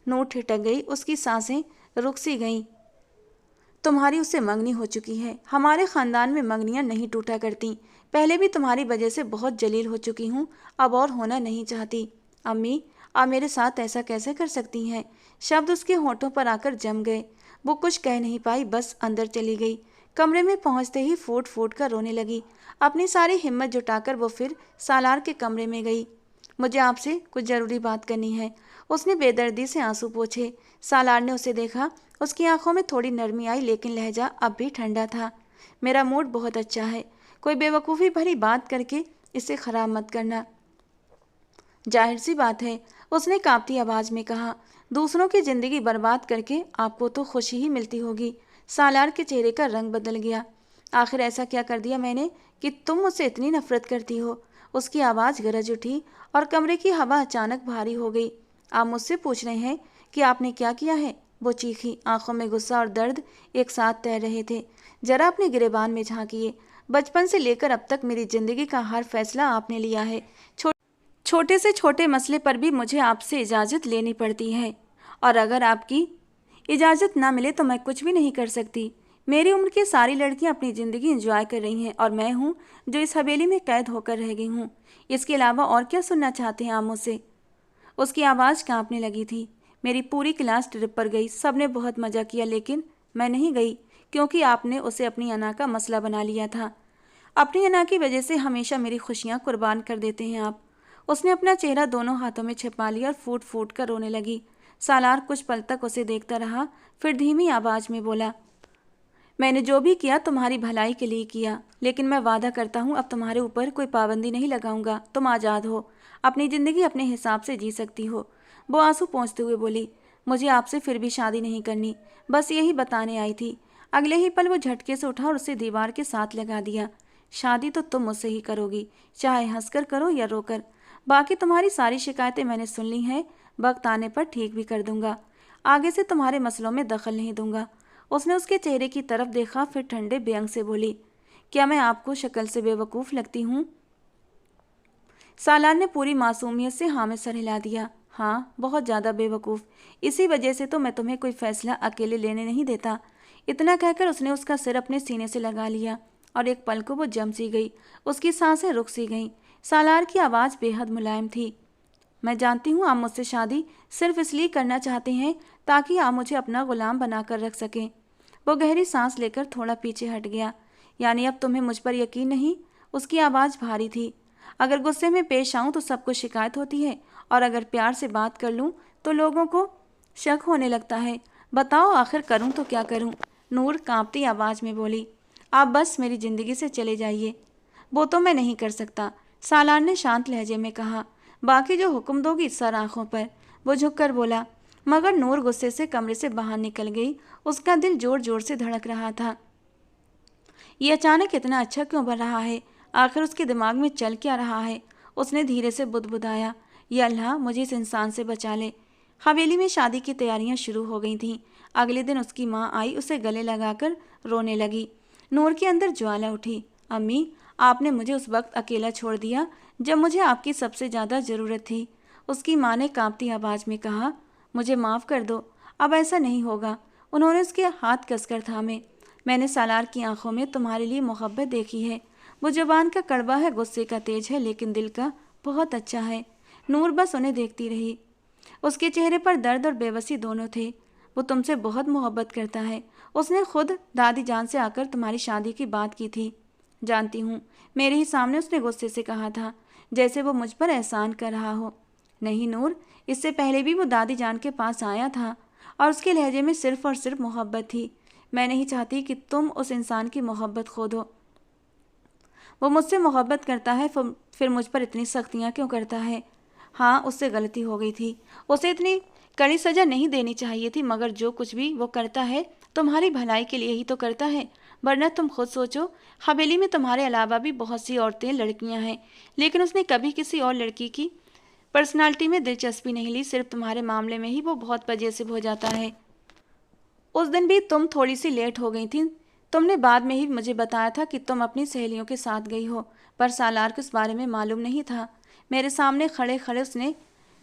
नूर ठिठक गई, उसकी सांसें रुक सी गईं। तुम्हारी उससे मंगनी हो चुकी है। हमारे खानदान में मंगनियां नहीं टूटा करती। पहले भी तुम्हारी वजह से बहुत जलील हो चुकी हूँ, अब और होना नहीं चाहती। अम्मी, आप मेरे साथ ऐसा कैसे कर सकती हैं? शब्द उसके होठों पर आकर जम गए। वो कुछ कह नहीं पाई, बस अंदर चली गई। कमरे में पहुंचते ही फूट फूट कर रोने लगी। अपनी सारी हिम्मत जुटाकर वो फिर सालार के कमरे में गई। मुझे आपसे कुछ जरूरी बात करनी है, उसने बेदर्दी से आंसू पोंछे। सालार ने उसे देखा। उसकी आंखों में थोड़ी नरमी आई, लेकिन लहजा अब भी ठंडा था। मेरा मूड बहुत अच्छा है, कोई बेवकूफ़ी भरी बात करके इसे खराब मत करना। जाहिर सी बात है, उसने कांपती आवाज में कहा। दूसरों की जिंदगी बर्बाद करके आपको तो खुशी ही मिलती होगी। सालार के चेहरे का रंग बदल गया। आखिर ऐसा क्या कर दिया मैंने कि तुम मुझसे इतनी नफरत करती हो? उसकी आवाज़ गरज उठी और कमरे की हवा अचानक भारी हो गई। आप मुझसे पूछ रहे हैं कि आपने क्या किया है? वो चीखी, आंखों में गुस्सा और दर्द एक साथ तैर रहे थे। जरा अपने गिरेबान में झांकिए। बचपन से लेकर अब तक मेरी जिंदगी का हर फैसला आपने लिया है। छोटे से छोटे मसले पर भी मुझे आपसे इजाज़त लेनी पड़ती है, और अगर आपकी इजाज़त ना मिले तो मैं कुछ भी नहीं कर सकती। मेरी उम्र की सारी लड़कियां अपनी ज़िंदगी एंजॉय कर रही हैं, और मैं हूँ जो इस हवेली में कैद होकर रह गई हूँ। इसके अलावा और क्या सुनना चाहते हैं आप मुझसे? उसकी आवाज़ कांपने लगी थी। मेरी पूरी क्लास ट्रिप पर गई, सब ने बहुत मज़ा किया, लेकिन मैं नहीं गई क्योंकि आपने उसे अपनी अना का मसला बना लिया था। अपनी अना की वजह से हमेशा मेरी खुशियाँ कुर्बान कर देते हैं आप। उसने अपना चेहरा दोनों हाथों में छिपा लिया और फूट फूट कर रोने लगी। सालार कुछ पल तक उसे देखता रहा, फिर धीमी आवाज में बोला, मैंने जो भी किया तुम्हारी भलाई के लिए किया, लेकिन मैं वादा करता हूँ अब तुम्हारे ऊपर कोई पाबंदी नहीं लगाऊंगा। तुम आज़ाद हो, अपनी ज़िंदगी अपने हिसाब से जी सकती हो। वो आंसू पोंछते हुए बोली, मुझे आपसे फिर भी शादी नहीं करनी, बस यही बताने आई थी। अगले ही पल वो झटके से उठा और उसे दीवार के साथ लगा दिया। शादी तो तुम मुझसे ही करोगी, चाहे हंसकर करो या रोकर। बाकी तुम्हारी सारी शिकायतें मैंने सुन ली हैं, वक्त आने पर ठीक भी कर दूंगा। आगे से तुम्हारे मसलों में दखल नहीं दूंगा। उसने उसके चेहरे की तरफ देखा, फिर ठंडे व्यंग से बोली, क्या मैं आपको शक्ल से बेवकूफ़ लगती हूँ? सालार ने पूरी मासूमियत से हाँ में सर हिला दिया। हाँ, बहुत ज़्यादा बेवकूफ़। इसी वजह से तो मैं तुम्हें कोई फैसला अकेले लेने नहीं देता। इतना कहकर उसने उसका सिर अपने सीने से लगा लिया और एक पल को वो जम सी गई। उसकी सांसें रुक सी गईं। सालार की आवाज़ बेहद मुलायम थी। मैं जानती हूँ आप मुझसे शादी सिर्फ इसलिए करना चाहते हैं ताकि आप मुझे अपना गुलाम बनाकर रख सकें। वो गहरी सांस लेकर थोड़ा पीछे हट गया। यानी अब तुम्हें मुझ पर यकीन नहीं? उसकी आवाज़ भारी थी। अगर गुस्से में पेश आऊँ तो सबको शिकायत होती है, और अगर प्यार से बात कर लूँ तो लोगों को शक होने लगता है। बताओ आखिर करूँ तो क्या करूँ? नूर कांपती आवाज़ में बोली, आप बस मेरी ज़िंदगी से चले जाइए। वो तो मैं नहीं कर सकता, सालार ने शांत लहजे में कहा। बाकी जो हुक्म दोगी सर आंखों पर। वो झुककर बोला। मगर नूर गुस्से से कमरे से बाहर निकल गई। उसका दिल जोर जोर से धड़क रहा था। ये अचानक इतना अच्छा क्यों बन रहा है? आखिर उसके दिमाग में चल क्या रहा है? उसने धीरे से बुदबुदाया, या अल्लाह मुझे इस इंसान से बचा ले। हवेली में शादी की तैयारियां शुरू हो गई थीं। अगले दिन उसकी माँ आई, उसे गले लगाकर रोने लगी। नूर के अंदर ज्वाला उठी। अम्मी, आपने मुझे उस वक्त अकेला छोड़ दिया जब मुझे आपकी सबसे ज़्यादा ज़रूरत थी। उसकी माँ ने कांपती आवाज़ में कहा, मुझे माफ़ कर दो, अब ऐसा नहीं होगा। उन्होंने उसके हाथ कसकर थामे। मैंने सालार की आंखों में तुम्हारे लिए मोहब्बत देखी है। वो जुबान का कड़वा है, गुस्से का तेज है, लेकिन दिल का बहुत अच्छा है। नूर बस उन्हें देखती रही। उसके चेहरे पर दर्द और बेबसी दोनों थे। वो तुमसे बहुत मोहब्बत करता है। उसने खुद दादी जान से आकर तुम्हारी शादी की बात की थी। जानती हूँ, मेरे ही सामने उसने गुस्से से कहा था, जैसे वो मुझ पर एहसान कर रहा हो। नहीं नूर, इससे पहले भी वो दादी जान के पास आया था, और उसके लहजे में सिर्फ और सिर्फ मोहब्बत थी। मैं नहीं चाहती कि तुम उस इंसान की मोहब्बत खो दो। वो मुझसे मोहब्बत करता है, फिर मुझ पर इतनी सख्तियाँ क्यों करता है? हाँ, उससे गलती हो गई थी। उसे इतनी कड़ी सज़ा नहीं देनी चाहिए थी, मगर जो कुछ भी वो करता है तुम्हारी भलाई के लिए ही तो करता है। वरना तुम खुद सोचो, हवेली में तुम्हारे अलावा भी बहुत सी औरतें, लड़कियां हैं, लेकिन उसने कभी किसी और लड़की की पर्सनालिटी में दिलचस्पी नहीं ली। सिर्फ तुम्हारे मामले में ही वो बहुत पजेसिव हो जाता है। उस दिन भी तुम थोड़ी सी लेट हो गई थी। तुमने बाद में ही मुझे बताया था कि तुम अपनी सहेलियों के साथ गई हो, पर सालार को इस बारे में मालूम नहीं था। मेरे सामने खड़े खड़े उसने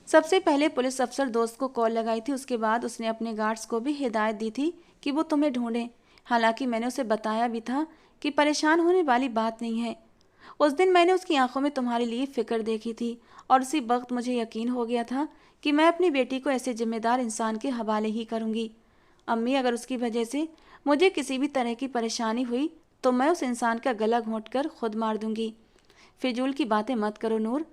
सबसे पहले पुलिस अफसर दोस्त को कॉल लगाई थी। उसके बाद उसने अपने गार्ड्स को भी हिदायत दी थी कि वो तुम्हें ढूंढें। हालांकि मैंने उसे बताया भी था कि परेशान होने वाली बात नहीं है। उस दिन मैंने उसकी आंखों में तुम्हारे लिए फिक्र देखी थी और उसी वक्त मुझे यकीन हो गया था कि मैं अपनी बेटी को ऐसे जिम्मेदार इंसान के हवाले ही करूंगी। अम्मी, अगर उसकी वजह से मुझे किसी भी तरह की परेशानी हुई तो मैं उस इंसान का गला घोंटकर खुद मार दूंगी। फिजूल की बातें मत करो नूर,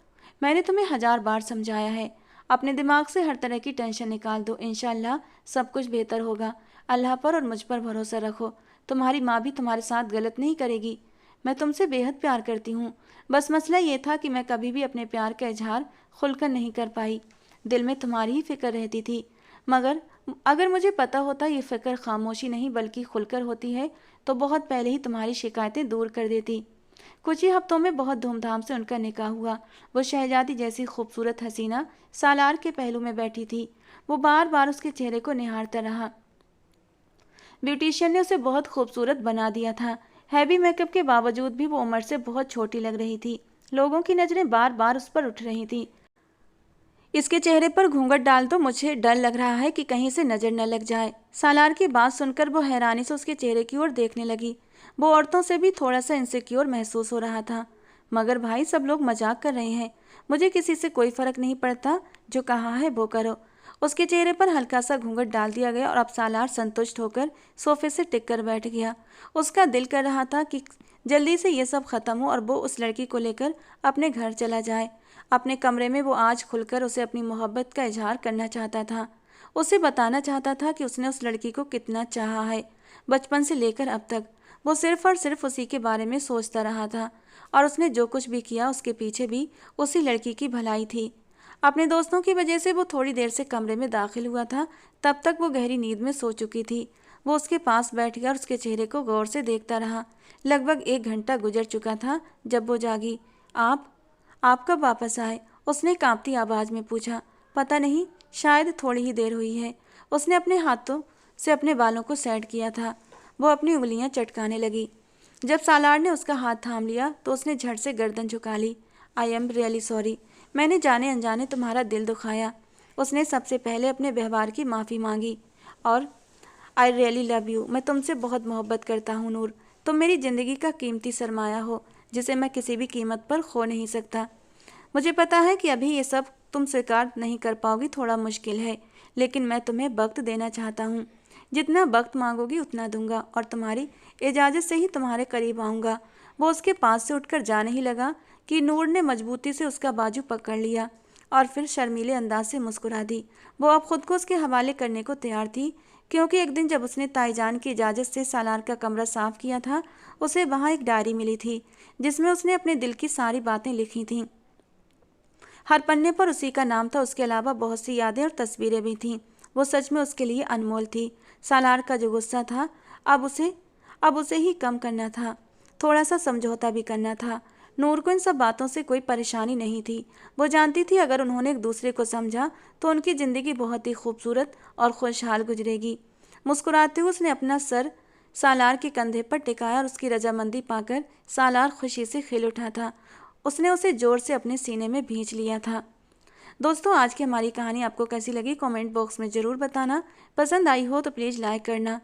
मैंने तुम्हें 1000 बार समझाया है। अपने दिमाग से हर तरह की टेंशन निकाल दो, इंशाल्लाह सब कुछ बेहतर होगा। अल्लाह पर और मुझ पर भरोसा रखो। तुम्हारी माँ भी तुम्हारे साथ गलत नहीं करेगी। मैं तुमसे बेहद प्यार करती हूँ। बस मसला ये था कि मैं कभी भी अपने प्यार का इजहार खुलकर नहीं कर पाई। दिल में तुम्हारी ही फिक्र रहती थी। मगर अगर मुझे पता होता ये फिक्र खामोशी नहीं बल्कि खुलकर होती है तो बहुत पहले ही तुम्हारी शिकायतें दूर कर देती। कुछ ही हफ्तों में बहुत धूमधाम से उनका निकाह हुआ। वो शहजादी जैसी खूबसूरत हसीना सालार के पहलू में बैठी थी। वो बार बार उसके चेहरे को निहारता रहा। ब्यूटिशियन ने उसे बहुत खूबसूरत बना दिया था। हैवी मेकअप के बावजूद भी वो उम्र से बहुत छोटी लग रही थी। लोगों की नजरें बार बार उस पर उठ रही थी। इसके चेहरे पर घूंघट डाल तो मुझे डर लग रहा है कि कहीं से नजर न लग जाए। सालार की बात सुनकर वो हैरानी से उसके चेहरे की ओर देखने लगी। वो औरतों से भी थोड़ा सा इनसिक्योर महसूस हो रहा था। मगर भाई, सब लोग मजाक कर रहे हैं, मुझे किसी से कोई फर्क नहीं पड़ता। जो कहा है वो करो। उसके चेहरे पर हल्का सा घूंघट डाल दिया गया और अब सालार संतुष्ट होकर सोफे से टिक कर बैठ गया। उसका दिल कर रहा था कि जल्दी से ये सब खत्म हो और वो उस लड़की को लेकर अपने घर चला जाए। अपने कमरे में वो आज खुलकर उसे अपनी मोहब्बत का इजहार करना चाहता था। उसे बताना चाहता था कि उसने उस लड़की को कितना चाहा है। बचपन से लेकर अब तक वो सिर्फ और सिर्फ उसी के बारे में सोचता रहा था और उसने जो कुछ भी किया उसके पीछे भी उसी लड़की की भलाई थी। अपने दोस्तों की वजह से वो थोड़ी देर से कमरे में दाखिल हुआ था। तब तक वो गहरी नींद में सो चुकी थी। वो उसके पास बैठ गया और उसके चेहरे को गौर से देखता रहा। लगभग 1 घंटा गुजर चुका था जब वो जागी। आप कब वापस आए? उसने कांपती आवाज में पूछा। पता नहीं, शायद थोड़ी ही देर हुई है। उसने अपने हाथों से अपने बालों को सेट किया था। वो अपनी उंगलियां चटकाने लगी। जब सालार ने उसका हाथ थाम लिया तो उसने झट से गर्दन झुका ली। आई एम रियली सॉरी, मैंने जाने अनजाने तुम्हारा दिल दुखाया। उसने सबसे पहले अपने व्यवहार की माफ़ी मांगी। और आई रियली लव यू, मैं तुमसे बहुत मोहब्बत करता हूँ नूर। तुम मेरी ज़िंदगी का कीमती सरमाया हो जिसे मैं किसी भी कीमत पर खो नहीं सकता। मुझे पता है कि अभी ये सब तुम स्वीकार नहीं कर पाओगी, थोड़ा मुश्किल है, लेकिन मैं तुम्हें वक्त देना चाहता हूँ। जितना वक्त मांगोगी उतना दूंगा और तुम्हारी इजाज़त से ही तुम्हारे करीब आऊँगा। वो उसके पास से उठकर जाने ही लगा कि नूर ने मजबूती से उसका बाजू पकड़ लिया और फिर शर्मीले अंदाज से मुस्कुरा दी। वो अब खुद को उसके हवाले करने को तैयार थी, क्योंकि एक दिन जब उसने ताईजान की इजाज़त से सालार का कमरा साफ किया था, उसे वहाँ एक डायरी मिली थी जिसमें उसने अपने दिल की सारी बातें लिखी थीं। हर पन्ने पर उसी का नाम था। उसके अलावा बहुत सी यादें और तस्वीरें भी थीं। वो सच में उसके लिए अनमोल थी। सालार का जो गुस्सा था अब उसे ही कम करना था, थोड़ा सा समझौता भी करना था। नूर को इन सब बातों से कोई परेशानी नहीं थी। वो जानती थी अगर उन्होंने एक दूसरे को समझा तो उनकी ज़िंदगी बहुत ही खूबसूरत और खुशहाल गुजरेगी। मुस्कुराते हुए उसने अपना सर सालार के कंधे पर टिकाया और उसकी रजामंदी पाकर सालार खुशी से खिल उठा था। उसने उसे जोर से अपने सीने में भींच लिया था। दोस्तों, आज की हमारी कहानी आपको कैसी लगी कमेंट बॉक्स में ज़रूर बताना। पसंद आई हो तो प्लीज़ लाइक करना।